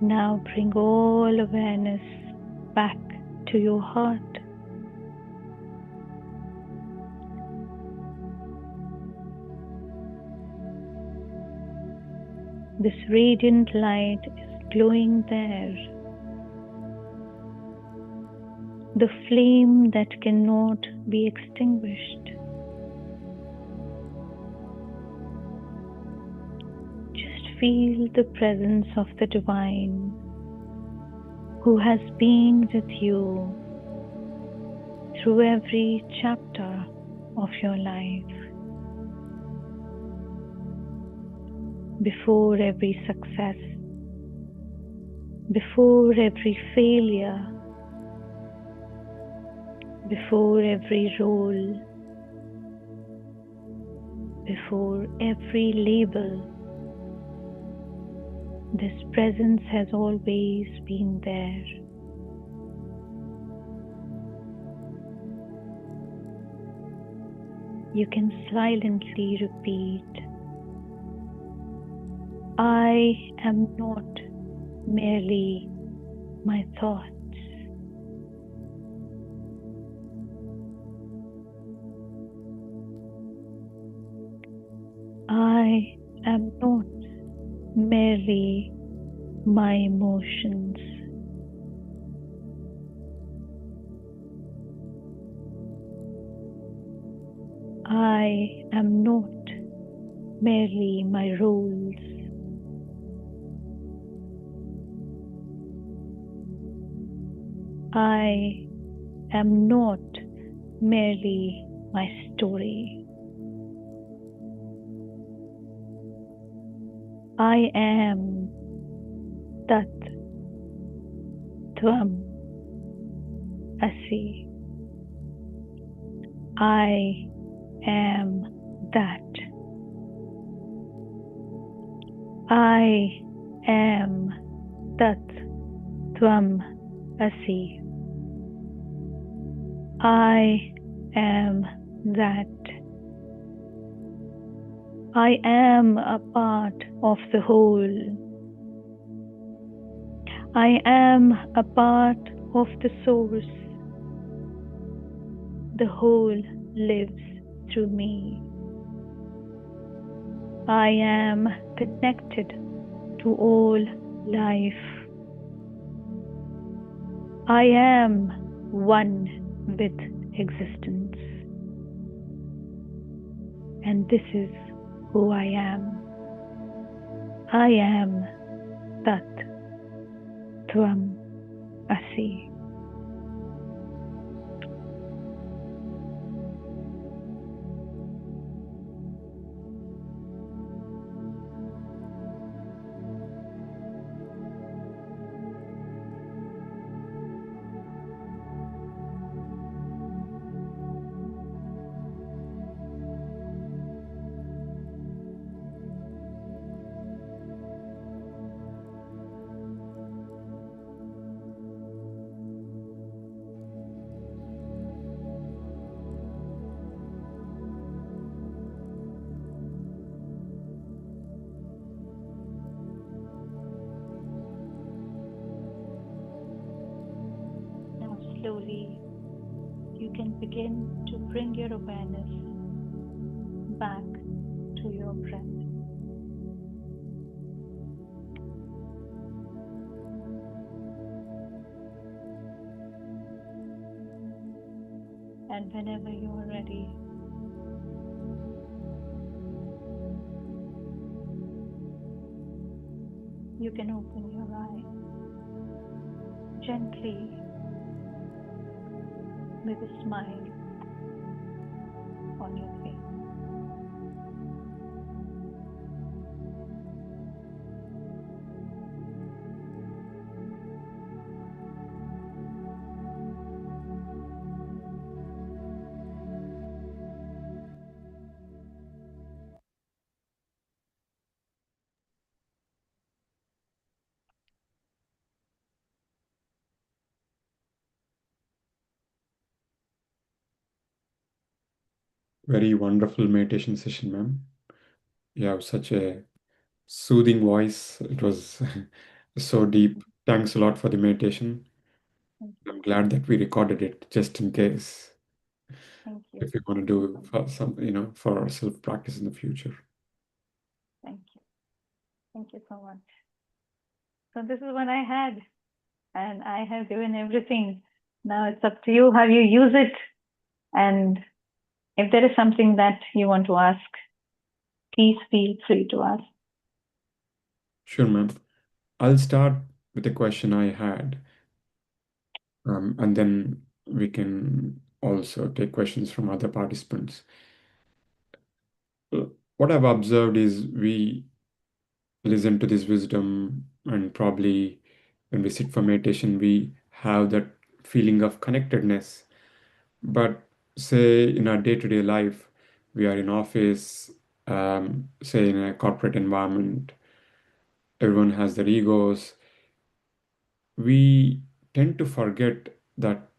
Now bring all awareness back to your heart. This radiant light is glowing there. the flame that cannot be extinguished. Just feel the presence of the Divine who has been with you through every chapter of your life, before every success, before every failure, before every role, before every label. This presence has always been there. You can silently repeat, I am not merely my thoughts. I am not merely my emotions. I am not merely my roles. I am not merely my story. I am Tat Tvam Asi. I am that. I am Tat Tvam Asi. I am that. I am a part of the whole. I am a part of the source. The whole lives through me. I am connected to all life. I am one with existence. And this is who I am. I am Tat Tvam Asi. Now slowly you can begin to bring your awareness back to your breath. And whenever you are ready, you can open your eye gently with a smile on your face. Very wonderful meditation session, ma'am. You have such a soothing voice. It was so deep. Thanks a lot for the meditation. I'm glad that we recorded it just in case Thank you. if you want to do for some, for our self practice in the future. Thank you. Thank you so much. So this is what I had, and I have given everything Now it's up to you how you use it. And if there is something that you want to ask, please feel free to ask. Sure, ma'am. I'll start with a question I had, and then we can also take questions from other participants. What I've observed is we listen to this wisdom, and probably when we sit for meditation, we have that feeling of connectedness. But say in our day-to-day life, we are in office, say in a corporate environment, everyone has their egos. We tend to forget that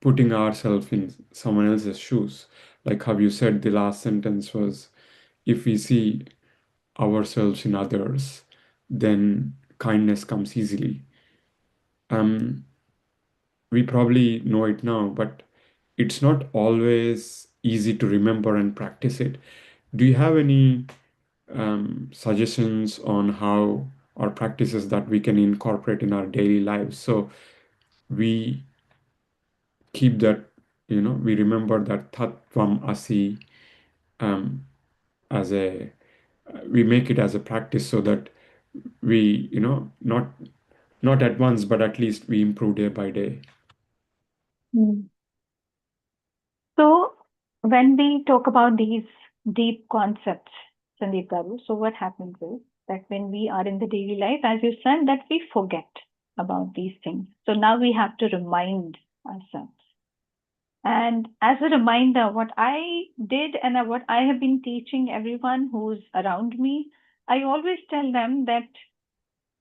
putting ourselves in someone else's shoes. Like how you said, the last sentence was, if we see ourselves in others, then kindness comes easily. We probably know it now, but it's not always easy to remember and practice it. Do you have any suggestions on how, or practices that we can incorporate in our daily lives so we keep that, we remember that Tat Tvam Asi, um, as we make it as a practice so that we, not at once, but at least we improve day by day. So when we talk about these deep concepts, Sandeep Garu, so what happens is that when we are in the daily life, as you said, that we forget about these things. So now we have to remind ourselves. And as a reminder, what I did and what I have been teaching everyone who's around me, I always tell them that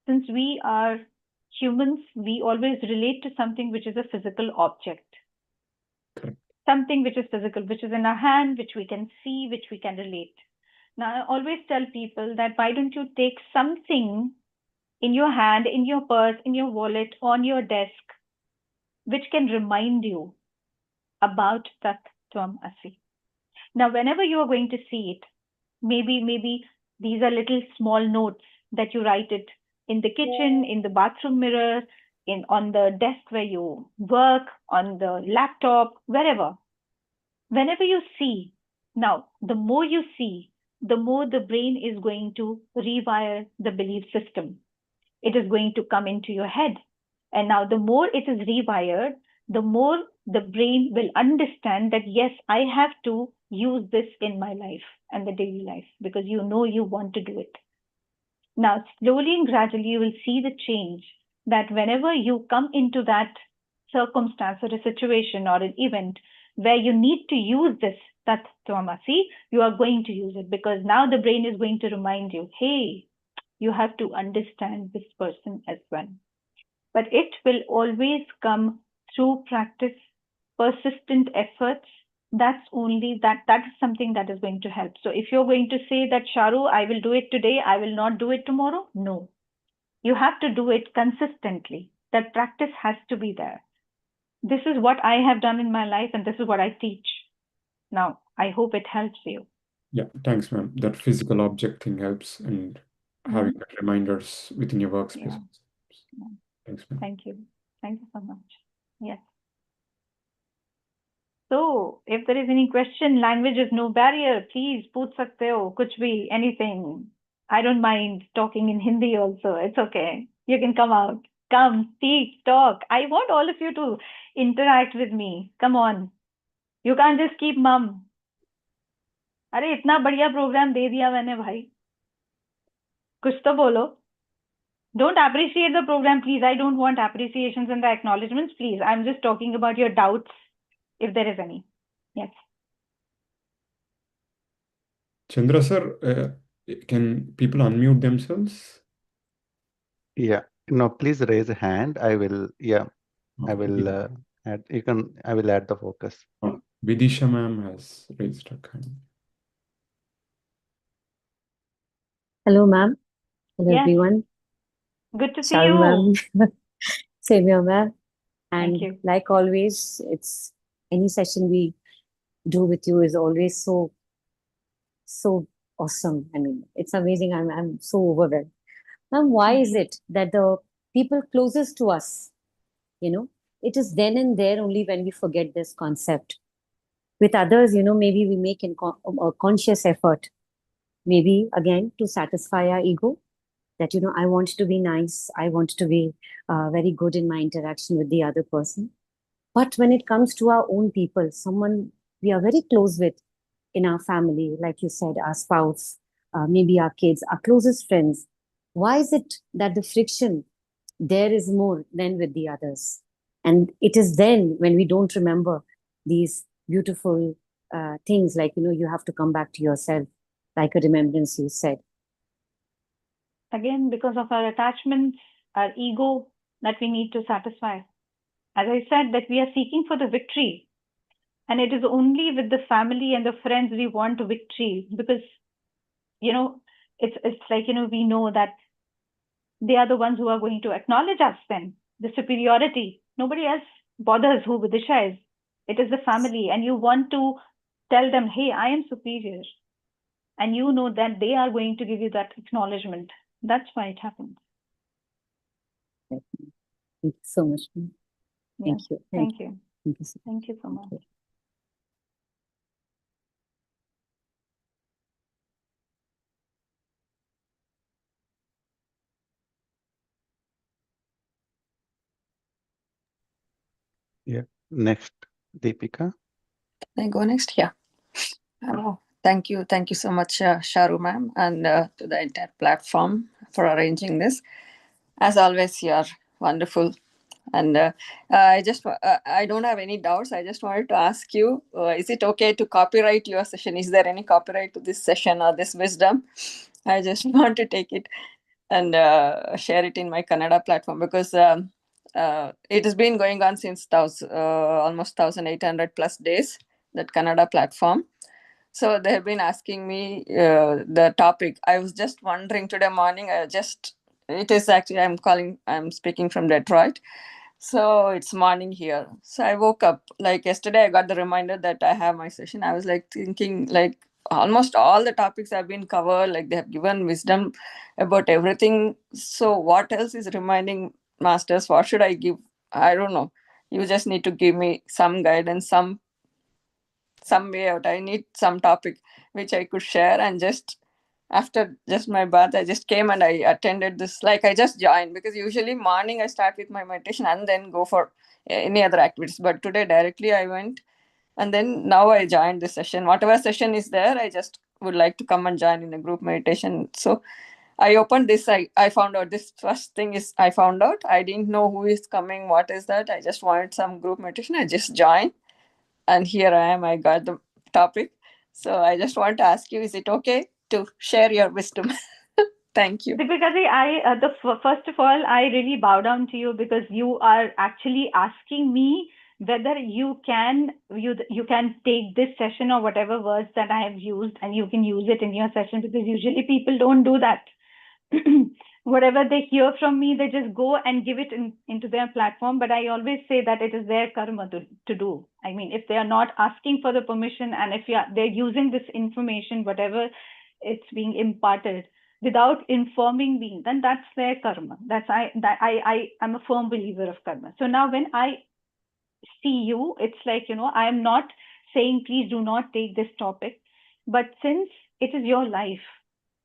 since we are humans, we always relate to something which is a physical object. Correct. Something which is physical, which is in our hand, which we can see, which we can relate. Now, I always tell people that why don't you take something in your hand, in your purse, in your wallet, on your desk, which can remind you about Tat Tvam Asi. Now, whenever you are going to see it, maybe these are little small notes that you write it in the kitchen, in the bathroom mirror, on the desk where you work, on the laptop, wherever. Whenever you see, now, the more you see, the more the brain is going to rewire the belief system. It is going to come into your head. And now, the more it is rewired, the more the brain will understand that, yes, I have to use this in my life and the daily life because you know you want to do it. Now, slowly and gradually, you will see the change that whenever you come into that circumstance or a situation or an event where you need to use this Tat Tvam Asi, you are going to use it because now the brain is going to remind you, hey, you have to understand this person as well. But it will always come through practice, persistent efforts. That's only that is something that is going to help. So if you're going to say that, Sharoo, I will do it today, I will not do it tomorrow, no. You have to do it consistently. That practice has to be there. This is what I have done in my life and this is what I teach. Now, I hope it helps you. Yeah, thanks, ma'am. That physical object thing helps, and having that reminders within your workspace. Yeah. Thanks, ma'am. Thank you. Thank you so much. Yes. So, if there is any question, language is no barrier. Please, पूछ सकते हो, कुछ भी, anything. I don't mind talking in Hindi also. It's okay. You can come out. Come, speak, talk. I want all of you to interact with me. Come on. You can't just keep mum. अरे इतना बढ़िया programme दे दिया मैंने भाई. कुछ तो बोलो. Don't appreciate the program, please. I don't want appreciations and the acknowledgements, please. I'm just talking about your doubts, if there is any. Yes. Chandra sir, can people unmute themselves? Yeah. No, please raise a hand. I will. Yeah, I will add. You can. I will add the focus. Vidisha ma'am has raised her hand. Hello, ma'am. Hello, Yes. everyone. Good to see Sharoo, you. ma'am. Same here, ma'am. And Thank you. like always, it's any session we do with you is always so awesome. I mean, it's amazing. I'm so overwhelmed. Ma'am, why Thank is you. it that the people closest to us, it is then and there only when we forget this concept. With others, maybe we make a conscious effort, maybe again to satisfy our ego, that, I want to be nice, I want to be very good in my interaction with the other person. But when it comes to our own people, someone we are very close with in our family, like you said, our spouse, maybe our kids, our closest friends, why is it that the friction there is more than with the others? And it is then when we don't remember these beautiful things, like, you have to come back to yourself, like a remembrance you said. Again, because of our attachments, our ego that we need to satisfy. As I said, that we are seeking for the victory. And it is only with the family and the friends we want victory, because, it's like, we know that they are the ones who are going to acknowledge us then, the superiority. Nobody else bothers who Vidisha is. It is the family, and you want to tell them, hey, I am superior. And you know that they are going to give you that acknowledgement. That's why it happens. Thank you so much. Thank you. Thank you. Thank you. Thank you so much. Yeah. Next, Deepika. Can I go next? Yeah. Thank you. Thank you so much, Sharoo ma'am, and to the entire platform for arranging this. As always, you are wonderful. And I don't have any doubts. I just wanted to ask you, is it okay to copyright your session? Is there any copyright to this session or this wisdom? I just want to take it and share it in my Kannada platform, because it has been going on since almost 1,800 plus days, that Kannada platform. So they have been asking me the topic. I was just wondering today morning, it is actually, I'm speaking from Detroit. So it's morning here. So I woke up, like yesterday, I got the reminder that I have my session. I was like thinking, like almost all the topics have been covered, like they have given wisdom about everything. So what else is reminding masters? What should I give? I don't know. You just need to give me some guidance, some way out. I need some topic which I could share. And just after just my bath, I just came and I attended this. Like I just joined, because usually morning I start with my meditation and then go for any other activities. But today directly I went, and then now I joined this session. Whatever session is there, I just would like to come and join in a group meditation. So I opened this. I found out this first thing is I found out. I didn't know who is coming. What is that? I just wanted some group meditation. I just joined. And here I am. I got the topic. So I just want to ask you, is it okay to share your wisdom? Thank you. Deepika, first of all, I really bow down to you, because you are actually asking me whether you can take this session or whatever words that I have used, and you can use it in your session, because usually people don't do that. Whatever they hear from me, they just go and give it into their platform. But I always say that it is their karma to do. I mean, if they are not asking for the permission, and if they're using this information, whatever it's being imparted, without informing me, then that's their karma. I'm a firm believer of karma. So now when I see you, it's like, I am not saying please do not take this topic, but since it is your life,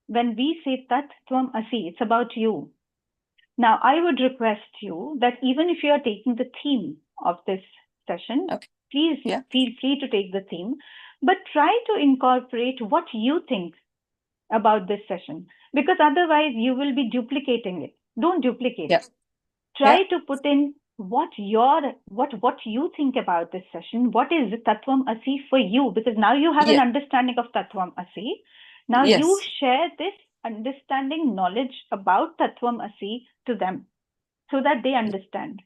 when we say Tat Tvam Asi, it's about you. Now, I would request you that even if you are taking the theme of this session, please feel free to take the theme, but try to incorporate what you think about this session, because otherwise you will be duplicating it. Don't duplicate it. Try to put in what you think about this session. What is Tat Tvam Asi for you? Because now you have an understanding of Tat Tvam Asi. Now you share this understanding, knowledge about Tat Tvam Asi to them, so that they understand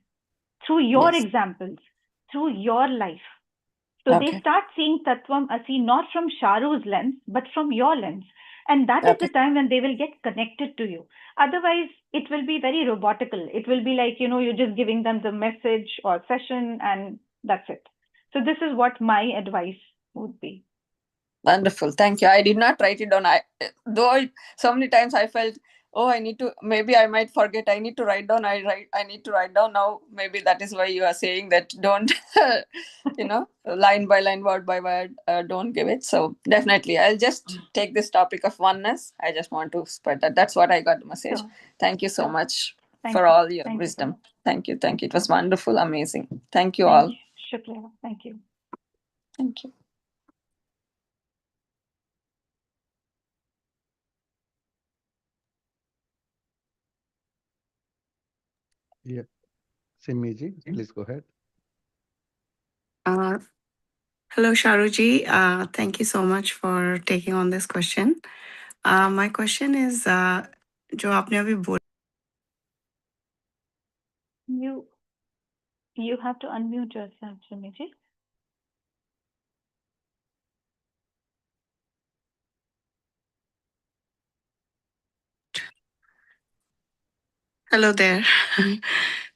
through your examples, through your life. So they start seeing Tat Tvam Asi not from Sharoo's lens, but from your lens. And that is the time when they will get connected to you. Otherwise, it will be very robotical. It will be like, you're just giving them the message or session, and that's it. So this is what my advice would be. Wonderful. Thank you. I did not write it down. Though so many times I felt oh, maybe I might forget, I need to write down, I need to write down now. Maybe that is why you are saying that don't, line by line, word by word, don't give it. So definitely, I'll just take this topic of oneness. I just want to spread that. That's what I got the message. Sure. Thank you so Sure. much Thank for you. all your Thank you so wisdom. much. Thank you. Thank you. It was wonderful, amazing. Thank you Thank all. you. Shukriya. Thank you. Thank you. Yeah. Simiji, please go ahead. Hello, Sharuji. Thank you so much for taking on this question. My question is, जो आपने अभी बोला, You have to unmute yourself, Sumiji. hello there.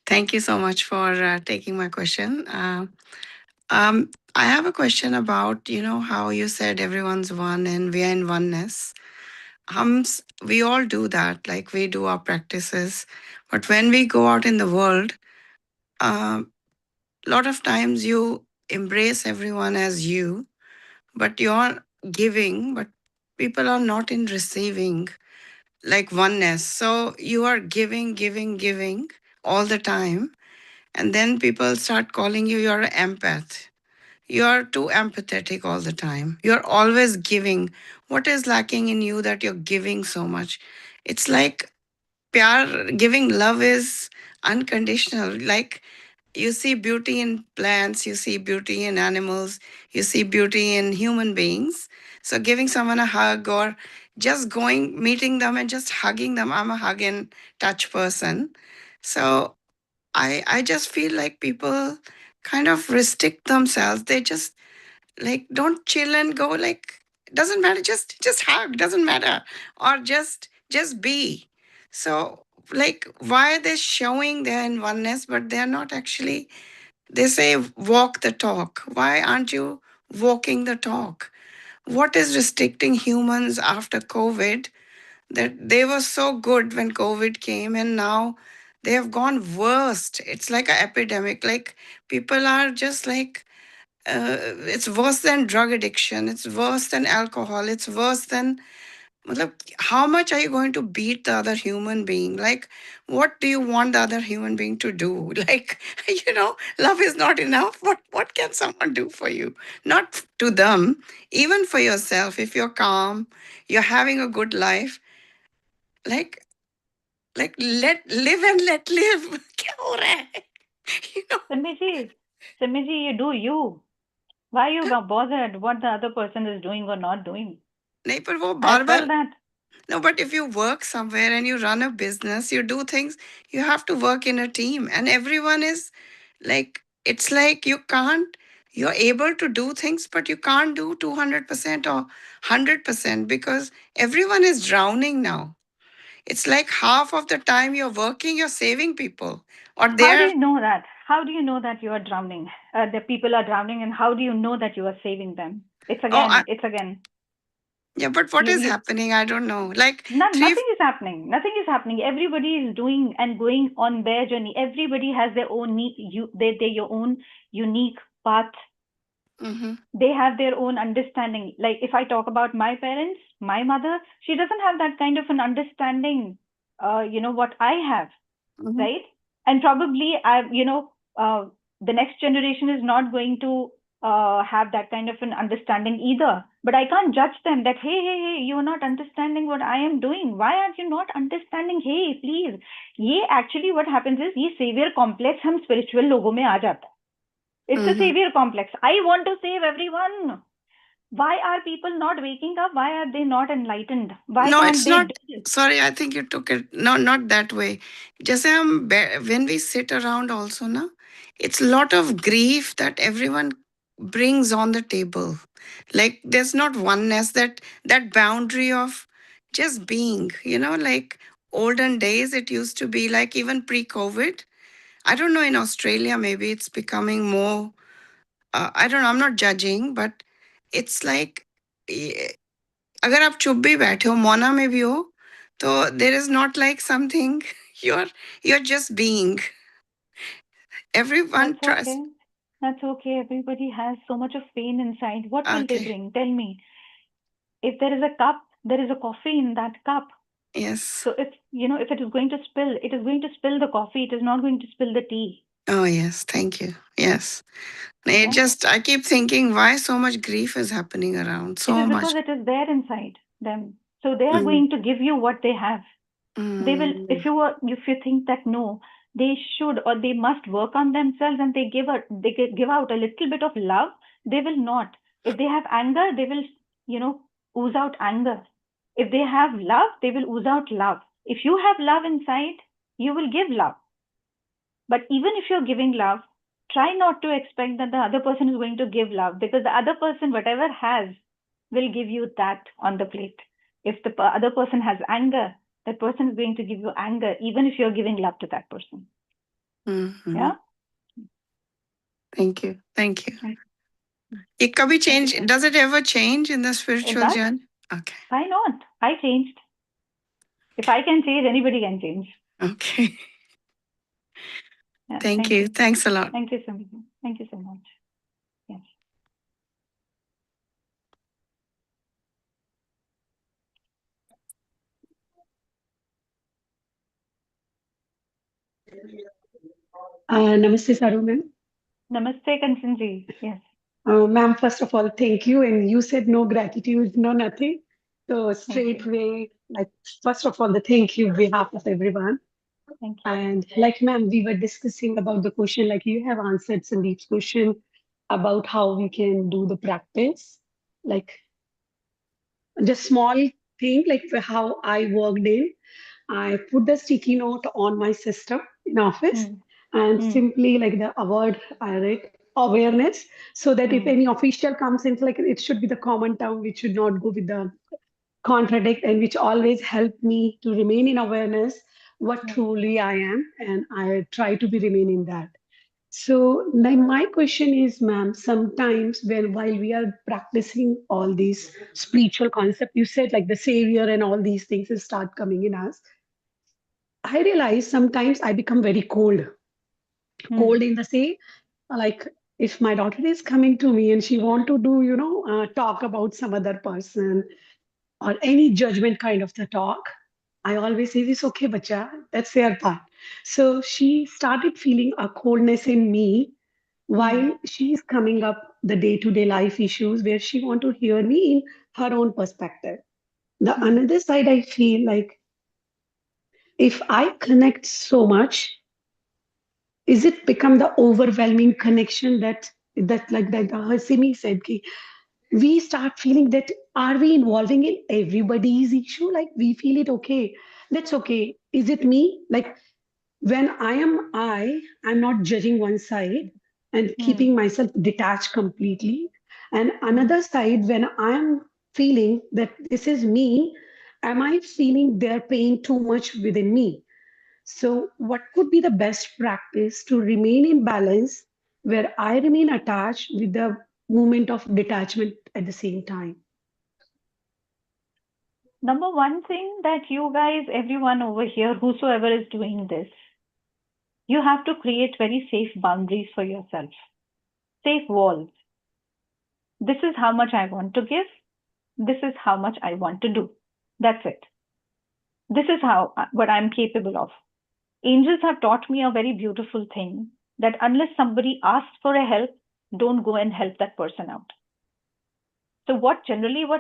Thank you so much for taking my question. I have a question about, how you said everyone's one and we are in oneness. We all do that, like we do our practices. But when we go out in the world, a lot of times you embrace everyone as you, but you're giving, but people are not in receiving, like oneness. So you are giving all the time. And then people start calling you're an empath. You're too empathetic all the time. You're always giving. What is lacking in you that you're giving so much? It's like giving love is unconditional. Like you see beauty in plants, you see beauty in animals, you see beauty in human beings. So giving someone a hug or just meeting them and just hugging them. I'm a hug and touch person. So I just feel like people kind of restrict themselves. They just like don't chill and go like doesn't matter, just hug, doesn't matter, or just be. So like why are they showing they're in oneness but they're not actually, they say walk the talk. Why aren't you walking the talk? What is restricting humans after COVID, that they were so good when COVID came and now they have gone worst? It's like an epidemic. Like people are just like it's worse than drug addiction. It's worse than alcohol. It's worse than. Matlab, how much are you going to beat the other human being? Like, what do you want the other human being to do? Like, love is not enough. What can someone do for you? Not to them, even for yourself. If you're calm, you're having a good life. Like let live and let live. क्या हो रहा है? Sumiji, you do you. Why you got bothered what the other person is doing or not doing? नहीं पर वो I bar felt bar. that. No, but if you work somewhere and you run a business, you do things, you have to work in a team. And everyone is like, it's like you're able to do things, but you can't do 200% or 100% because everyone is drowning now. It's like half of the time you're working, you're saving people. Or How do they're. you know that? How do you know that you are drowning? The people are drowning, and how do you know that you are saving them? It's again. Yeah, but what is You happening? I don't know. Like nothing is happening. Nothing is happening. Everybody is doing and going on their journey. Everybody has their own your own unique path. Mhm. They have their own understanding. Like if I talk about my parents, my mother, she doesn't have that kind of an understanding. What I have, Mhm. right? And probably the next generation is not going to have that kind of an understanding either. But I can't judge them that hey, you are not understanding what I am doing. Why aren't you not understanding? Hey, please. ये actually what happens is ये savior complex हम spiritual लोगों में आ जाता है. It's a savior complex. I want to save everyone. Why are people not waking up? Why are they not enlightened? Why No, can't it's they not. do this? Sorry, I think you took it. No, not that way. Just when we sit around also, na, it's a lot of grief that everyone brings on the table. Like there's not oneness, that boundary of just being, like olden days, it used to be like even pre-COVID. I don't know, in Australia, maybe it's becoming more, I don't know, I'm not judging, but it's like, अगर आप चुप भी बैठे हो, मौना में भी हो, So there is not like something you're just being. Everyone That's tries. okay. That's okay. Everybody has so much of pain inside. What will they Okay. bring? Tell me. If there is a cup, there is a coffee in that cup. Yes. So if it is going to spill, it is going to spill the coffee. It is not going to spill the tea. Oh yes, thank you. Yes. Yeah. I keep thinking why so much grief is happening around. It So is much. because it is there inside them. So they are Mm. going to give you what they have. They will, Mm. if you think that no, they should or they must work on themselves and they give out a little bit of love, they will not. If they have anger, they will, ooze out anger. If they have love, they will ooze out love. If you have love inside, you will give love. But even if you're giving love, try not to expect that the other person is going to give love, because the other person, whatever has, will give you that on the plate. If the other person has anger, that person is going to give you anger, even if you're giving love to that person. Mhm. Yeah. Thank you. Thank you. Right. It could be change. Thank you. Does it ever change in the spiritual does. journey? Okay. Why not? I changed. If I can change, anybody can change. Okay. Yeah, Thank you. Thanks a lot. Thank you so much. Thank you so much. Yes. Namaste, Sharoo ma'am. Namaste, Kanchanji. Yes. Ma'am, first of all, thank you. And you said no gratitude, no nothing. So Thank straight you. way, like first of all, the thank you behalf of everyone. Thank you. And like ma'am, we were discussing about the question, like you have answered Sandeep's question about how we can do the practice. Like just small thing, like for how I worked in. I put the sticky note on my system in office and simply like the award I read awareness, so that if any official comes in, like it should be the common term which should not go with the contradict, and which always helped me to remain in awareness what truly I am, and I try to be remain in that. So now my question is, ma'am, sometimes when while we are practicing all these spiritual concepts, you said like the savior and all these things will start coming in us. I realize sometimes I become very cold. Cold in the say, like if my daughter is coming to me and she want to do, talk about some other person or any judgment kind of the talk, I always say this, okay, bacha, that's their part. So she started feeling a coldness in me while she's coming up the day-to-day life issues where she want to hear me in her own perspective. The another side, I feel like if I connect so much, is it become the overwhelming connection that like that Hasimi said, ki, we start feeling that are we involving in everybody's issue? Like we feel it okay. That's okay. Is it me? Like when I'm not judging one side and keeping myself detached completely. And another side, when I'm feeling that this is me, am I feeling their pain too much within me? So, what could be the best practice to remain in balance where I remain attached with the moment of detachment at the same time? Number one thing that you guys, everyone over here, whosoever is doing this, you have to create very safe boundaries for yourself, safe walls. This is how much I want to give. This is how much I want to do. That's it. This is what I'm capable of. Angels have taught me a very beautiful thing, that unless somebody asks for a help, don't go and help that person out. So what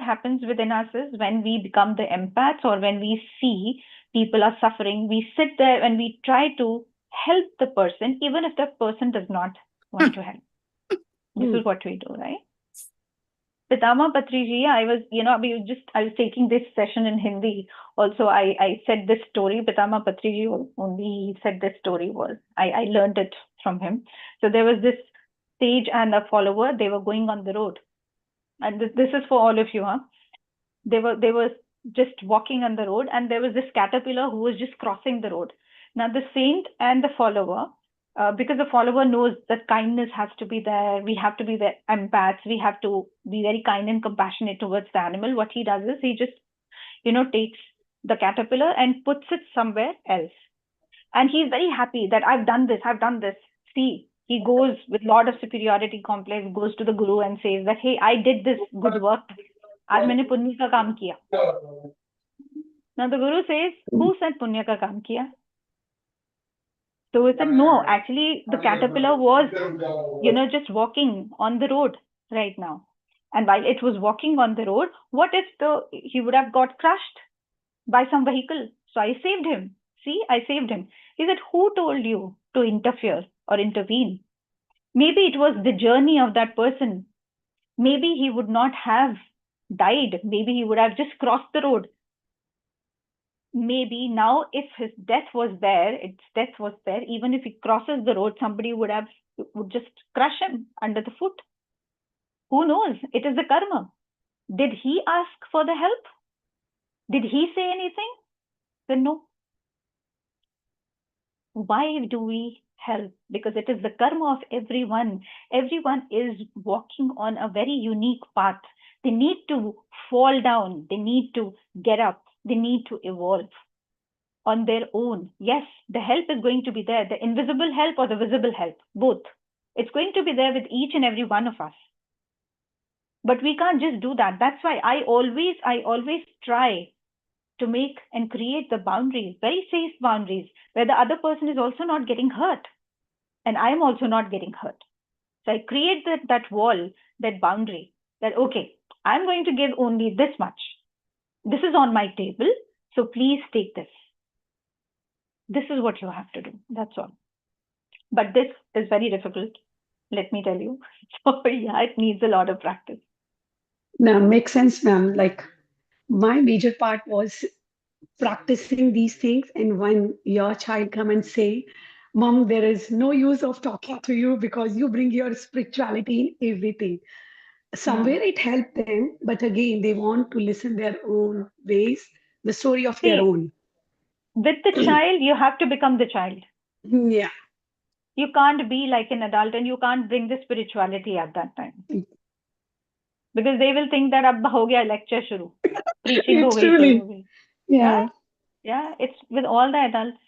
happens within us is when we become the empaths or when we see people are suffering, we sit there and we try to help the person, even if that person does not want to help. This is what we do, right? Pitama Patriji, I was taking this session in Hindi. Also, I said this story. Pitama Patriji only said this story I learned it from him. So there was this sage and a follower. They were going on the road. And this is for all of you, huh? They were just walking on the road, and there was this caterpillar who was just crossing the road. Now the saint and the follower, because the follower knows that kindness has to be there, we have to be the empaths, we have to be very kind and compassionate towards the animal. What he does is he just, takes the caterpillar and puts it somewhere else. And he's very happy that I've done this. See, he goes with a lot of superiority complex, goes to the guru and says that, hey, I did this good work. Aaj maine punya ka kaam kiya. Now the guru says, who said punya ka kaam kiya? So he said, no, actually the caterpillar was, just walking on the road right now. And while it was walking on the road, what if he would have got crushed by some vehicle? So I saved him. See, I saved him. He said, who told you to interfere or intervene? Maybe it was the journey of that person. Maybe he would not have died. Maybe he would have just crossed the road. Maybe now if his death was there, even if he crosses the road, somebody would just crush him under the foot. Who knows? It is the karma. Did he ask for the help? Did he say anything? Then no. Why do we help? Because it is the karma of everyone. Everyone is walking on a very unique path. They need to fall down. They need to get up. They need to evolve on their own. Yes, the help is going to be there. The invisible help or the visible help, both. It's going to be there with each and every one of us. But we can't just do that. That's why I always try to make and create the boundaries, very safe boundaries, where the other person is also not getting hurt. And I'm also not getting hurt. So I create that wall, that boundary, that, okay, I'm going to give only this much. This is on my table, so please take this. This is what you have to do. That's all. But this is very difficult, let me tell you. So yeah, it needs a lot of practice. Now, makes sense, ma'am. Like, my major part was practicing these things, and when your child come and say, Mom, there is no use of talking to you because you bring your spirituality in everything. Somewhere it helped them, but again, they want to listen their own ways, the story of their own. With the child, you have to become the child. Yeah. You can't be like an adult, and you can't bring the spirituality at that time. Because they will think that abba ho gaya lecture shuru. Preaching ho gayi. Yeah. Yeah, it's with all the adults,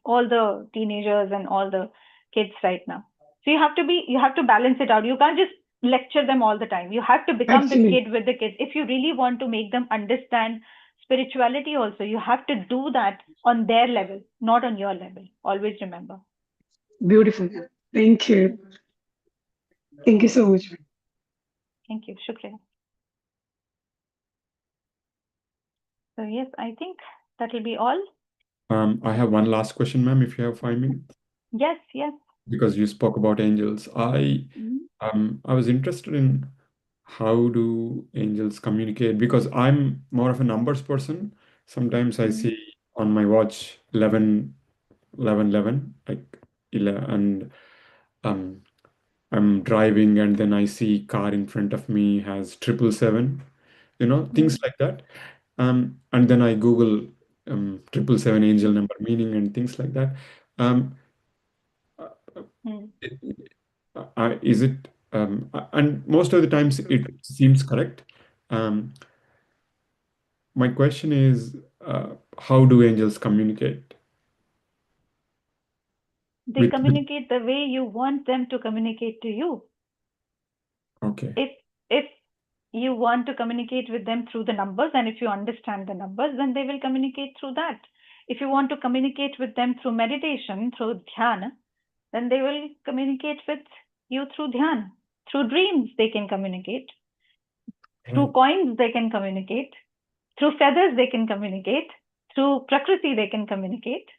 all the teenagers and all the kids right now. So you have to balance it out. You can't just lecture them all the time. You have to become the kid with the kids. If you really want to make them understand spirituality also, you have to do that on their level, not on your level. Always remember. Beautiful. Thank you. Thank you so much. Thank you. Shukriya. So yes, I think that will be all. I have one last question, ma'am, if you have 5 minutes. Yes. Because you spoke about angels. I was interested in how do angels communicate, because I'm more of a numbers person. Sometimes I see on my watch 11, like 11, and I'm driving and then I see car in front of me has 777, things like that. And then I Google 777 angel number meaning and things like that. Is it and most of the times it seems correct. My question is, how do angels communicate? They communicate the way you want them to communicate to you. Okay. If you want to communicate with them through the numbers, and if you understand the numbers, then they will communicate through that. If you want to communicate with them through meditation, through dhyana, then they will communicate with you through dhyana. Through dreams, they can communicate. Through coins, they can communicate. Through feathers, they can communicate. Through prakriti, they can communicate.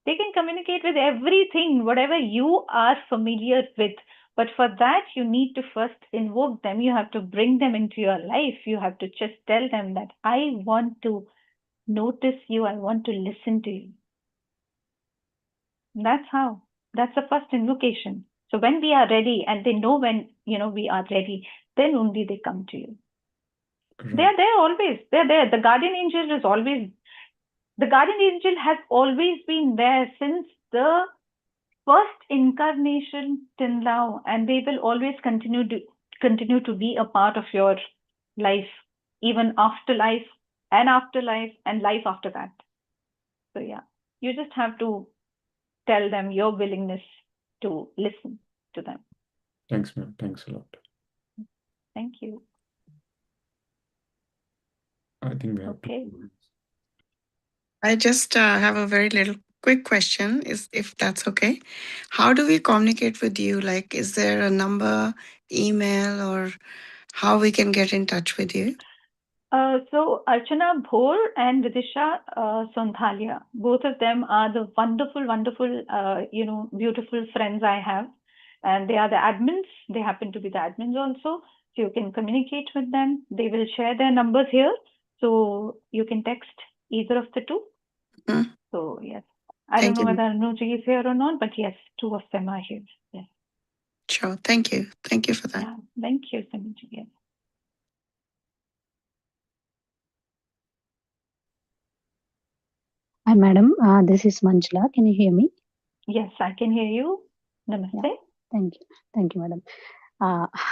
They can communicate with everything, whatever you are familiar with. But for that, you need to first invoke them. You have to bring them into your life. You have to just tell them that I want to notice you. I want to listen to you. That's how. That's the first invocation. So when we are ready, and they know when we are ready, then only they come to you. They are there always. They're there. The guardian angel has always been there since the first incarnation till now, and they will always continue to be a part of your life, even after life, and afterlife and life after that. So yeah, you just have to tell them your willingness to listen to them. Thanks, ma'am. Thanks a lot. Thank you. I think we have Okay. to. I just have a very little quick question, if that's okay. How do we communicate with you? Like, is there a number, email, or how we can get in touch with you? So Archana Bhor and Vidisha Sonthalia, both of them are the wonderful, beautiful friends I have. And they are the admins. They happen to be the admins also. So you can communicate with them. They will share their numbers here. So you can text either of the two. Mm. So yes. I Thank don't know you. whether Anuji is here or not, but yes, two of them are here. Yes. Sure. Thank you. Thank you for that. Yeah. Thank you, Anuji. Yes. Hi, madam. This is Manjula. Can you hear me? Yes, I can hear you. Namaste. Yeah. Thank you. Thank you, madam.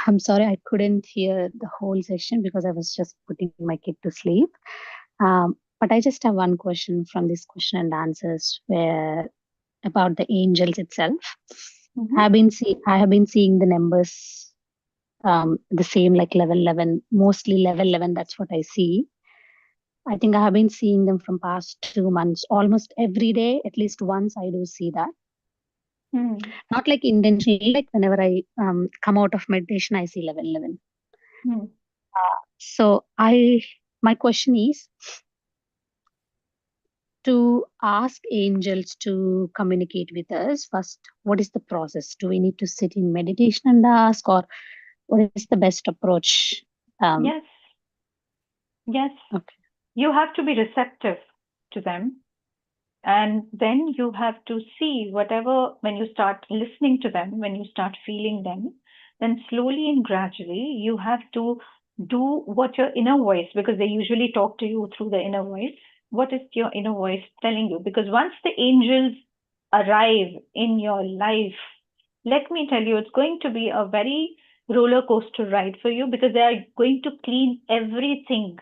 I'm sorry I couldn't hear the whole session because I was just putting my kid to sleep. But I just have one question from this question and answers where about the angels itself. Mhm. I have been seeing the numbers the same, like level 11, mostly level 11. That's what I see. I think I have been seeing them from past 2 months, almost every day, at least once I do see that. Hmm. Not like intentionally, like whenever I come out of meditation, I see level 11. Hmm. So my question is to ask angels to communicate with us. First, what is the process? Do we need to sit in meditation and ask, or what is the best approach? Yes. Yes. Okay. You have to be receptive to them. And then you have to see whatever, when you start listening to them, when you start feeling them, then slowly and gradually you have to do what your inner voice, because they usually talk to you through the inner voice. What is your inner voice telling you? Because once the angels arrive in your life, let me tell you, it's going to be a very roller coaster ride for you, because they are going to clean everything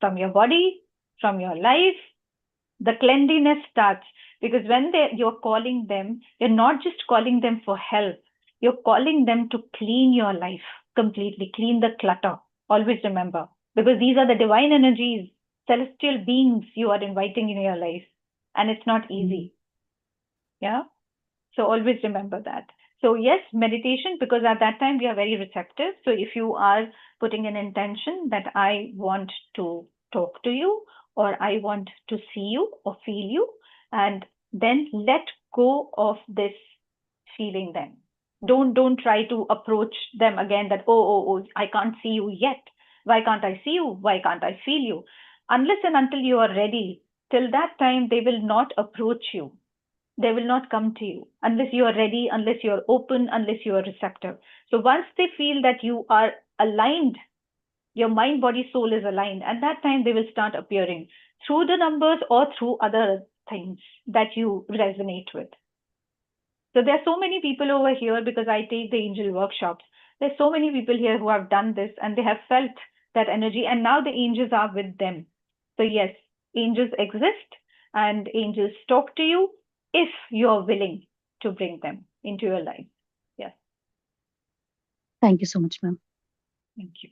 from your body, from your life. The cleanliness starts, because when you're calling them, you're not just calling them for help. You're calling them to clean your life completely, clean the clutter. Always remember, because these are the divine energies, celestial beings you are inviting in your life, and it's not easy. Yeah. So always remember that. So yes, meditation, because at that time we are very receptive. So if you are putting an intention that I want to talk to you, or I want to see you or feel you, and then let go of this feeling them. Don't try to approach them again that, oh, I can't see you yet. Why can't I see you? Why can't I feel you? Unless and until you are ready, till that time, they will not approach you. They will not come to you unless you are ready, unless you are open, unless you are receptive. So once they feel that you are aligned, your mind, body, soul is aligned, at that time they will start appearing through the numbers or through other things that you resonate with. So there are so many people over here, because I take the angel workshops. There's so many people here who have done this and they have felt that energy, and now the angels are with them. So yes, angels exist and angels talk to you if you're willing to bring them into your life. Yes. Thank you so much, ma'am. Thank you.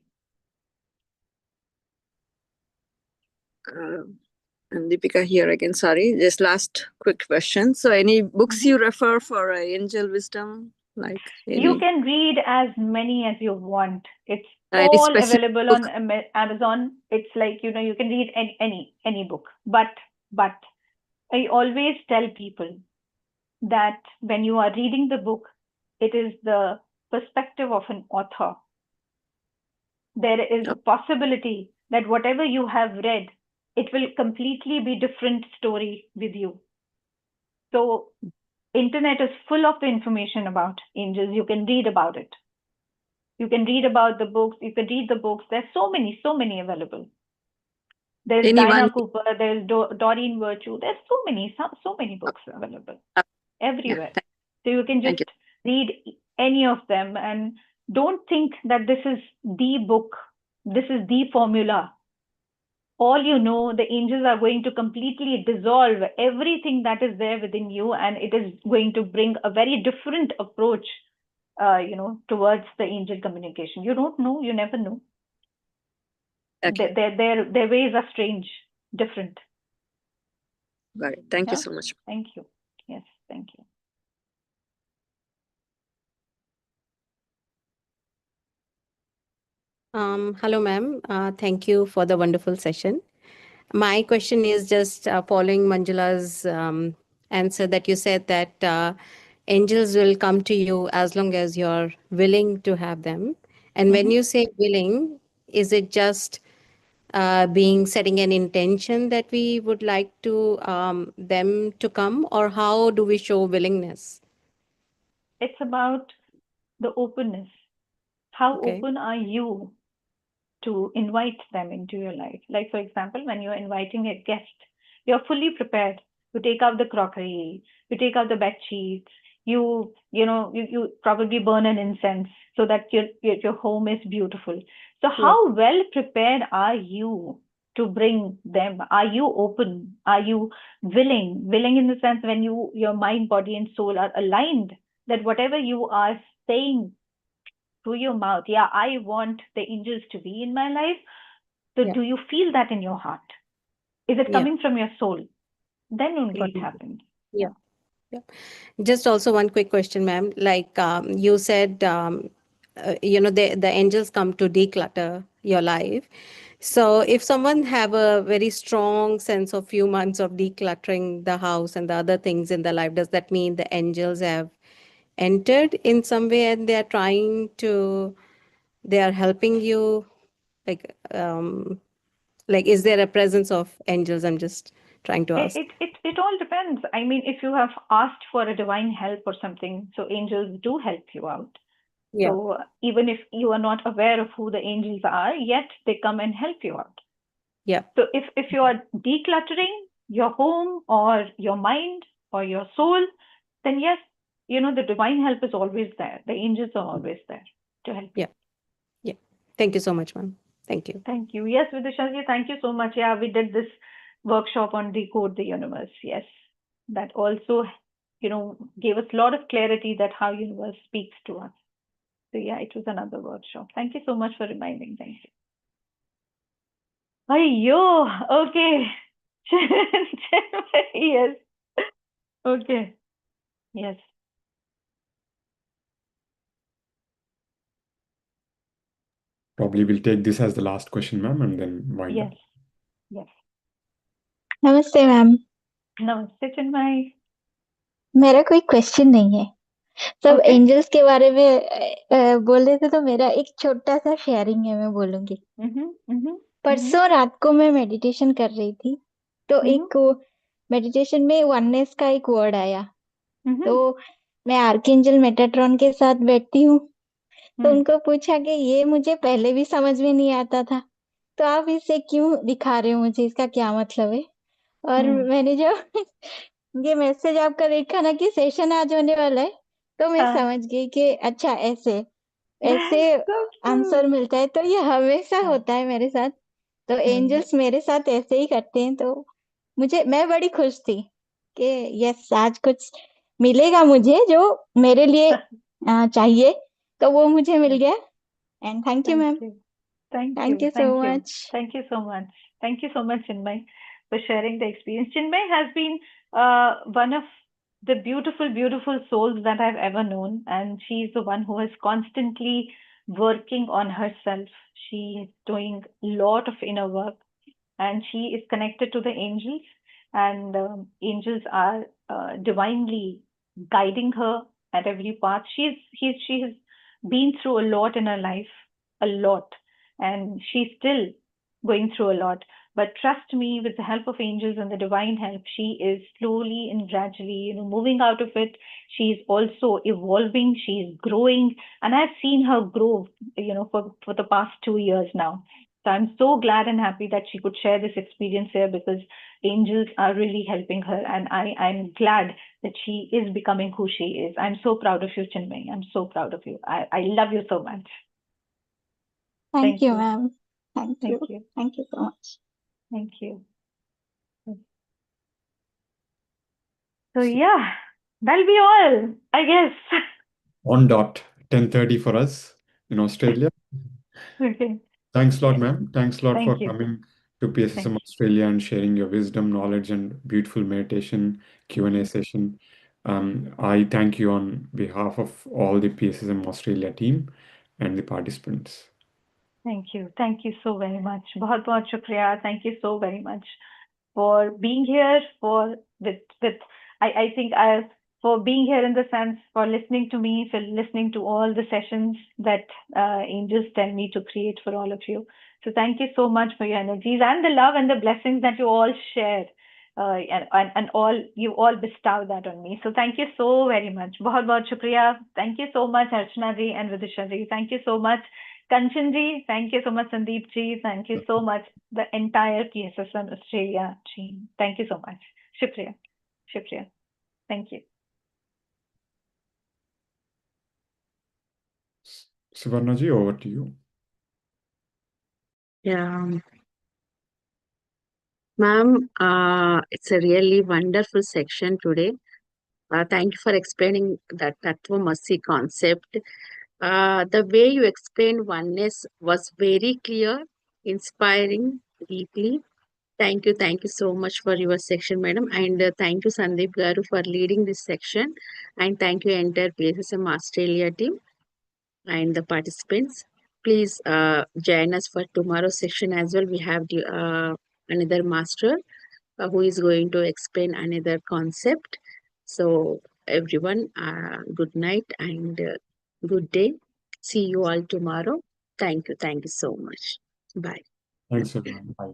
And Deepika here again. Sorry, just last quick question. So, any books you refer for angel wisdom? Like you can read as many as you want. It's any all specific available book? on Amazon. It's like, you can read any book. But I always tell people that when you are reading the book, it is the perspective of an author. There is a possibility that whatever you have read, it will completely be different story with you. So internet is full of the information about angels. You can read about it. You can read about the books. You can read the books. There's so many available. There's Diana Cooper. There's Doreen Virtue. There's so many books available everywhere. So you can just read any of them, and don't think that this is the book, this is the formula. all you know, the angels are going to completely dissolve everything that is there within you, and it is going to bring a very different approach, towards the angel communication. You don't know, you never know. Okay. Their ways are strange, different. Got it. Thank you Yeah. so much. Thank you. Yes, thank you. Hello, ma'am. Thank you for the wonderful session. My question is just following Manjula's answer that you said that angels will come to you as long as you're willing to have them. And when you say willing, is it just setting an intention that we would like to them to come, or how do we show willingness? It's about the openness. How Okay. open are you to invite them into your life? Like, for example, when you're inviting a guest, you're fully prepared. You take out the crockery, you take out the bed sheets, you probably burn an incense so that your home is beautiful. So how well prepared are you to bring them? Are you open? Are you willing? Willing in the sense when your mind, body, and soul are aligned, that whatever you are saying through your mouth, yeah, I want the angels to be in my life. So do you feel that in your heart? Is it coming from your soul? Then only it happens. Yeah. Just also one quick question, ma'am. Like you said, the angels come to declutter your life. So if someone have a very strong sense of few months of decluttering the house and the other things in their life, does that mean the angels have entered in some way and they are helping you? Like, is there a presence of angels? I'm just trying to ask. It all depends. I mean, if you have asked for a divine help or something, so angels do help you out. Yeah. So even if you are not aware of who the angels are, yet they come and help you out. Yeah. So if you are decluttering your home or your mind or your soul, then yes, the divine help is always there. The angels are always there to help you. Yeah. Thank you so much, ma'am. Thank you. Thank you. Yes, Vidishaji, thank you so much. Yeah, we did this workshop on Decode the Universe. Yes, that also, gave us a lot of clarity that how universe speaks to us. So yeah, it was another workshop. Thank you so much for reminding. Thank you. Ayyo, okay. Yes. Okay. Yes. Probably we'll take this as the last question, ma'am, and then wind up. Yes. नमस्ते ma'am. नमस्ते चिन्मय। मेरा कोई question नहीं है, सब angels के बारे में बोल रहे थे, तो मेरा एक छोटा सा शेयरिंग है, मैं बोलूंगी। परसों रात को मैं मेडिटेशन कर रही थी, तो एक मेडिटेशन में वननेस का एक वर्ड आया। तो मैं आर्कएंजल मेटाट्रॉन के साथ बैठती हूँ, तो उनको पूछा कि ये मुझे पहले भी समझ में नहीं आता था, तो आप इसे क्यों दिखा रहे हो मुझे, इसका क्या मतलब है? और मैंने जब ये मैसेज आपका देखा ना कि सेशन आज होने वाला है, तो मैं समझ गई कि अच्छा ऐसे आंसर मिलता है। तो ये हमेशा होता है मेरे साथ, तो एंजल्स मेरे साथ ऐसे ही करते हैं। तो मैं बड़ी खुश थी कि यस, आज कुछ मिलेगा मुझे जो मेरे लिए चाहिए, तो वो मुझे मिल गया। And thank you ma'am. Thank you so much. Thank you so much. Thank you so much, Chinmay, for sharing the experience. Chinmay has been one of the beautiful, beautiful souls that I've ever known, and she's the one who is constantly working on herself. She is doing a lot of inner work, and she is connected to the angels, and angels are divinely guiding her at every path. She has been through a lot in her life, a lot, and she's still going through a lot. But trust me, with the help of angels and the divine help, she is slowly and gradually, moving out of it. She's also evolving. She's growing, and I've seen her grow, for the past 2 years now. So I'm so glad and happy that she could share this experience here, because angels are really helping her, and I'm glad that she is becoming who she is. I'm so proud of you, Chinmay. I'm so proud of you. I love you so much. Thank you, ma'am. Thank you. Thank you so much. Thank you. So yeah, that'll be all, I guess. On dot, 10:30 for us in Australia. Okay. Thanks a lot, ma'am. Thanks a lot for Thank you. coming to Thank PSSM you. Australia and sharing your wisdom, knowledge, and beautiful meditation Q&A session. I thank you on behalf of all the PSSM Australia team and the participants. Thank you. Thank you so very much. बहुत बहुत शुक्रिया. Thank you so very much for being here, for I think for being here in the sense, for listening to me, for listening to all the sessions that angels tell me to create for all of you. So thank you so much for your energies and the love and the blessings that you all share. And all you all bestow that on me. So thank you so very much. बहुत बहुत शुक्रिया. Thank you so much, Archana ji and Vidisha ji. Thank you so much. Kanchan ji, thank you so much. Sandeep ji, thank you so much. The entire PSSM Australia team. Thank you so much. Shukriya. Shukriya. Thank you. Suvarna ji, over to you. Yeah. Ma'am, it's a really wonderful section today. Thank you for explaining that Tat Tvam Asi concept. The way you explained oneness was very clear, inspiring, deeply. Thank you so much for your section, madam. And thank you, Sandeep Garu, for leading this section. And thank you, entire PSSM Australia team and the participants. Please join us for tomorrow's section as well. We have another master who is going to explain another concept. So, everyone, good night and good day. See you all tomorrow. Thank you so much. Bye. Thanks, everyone. Bye.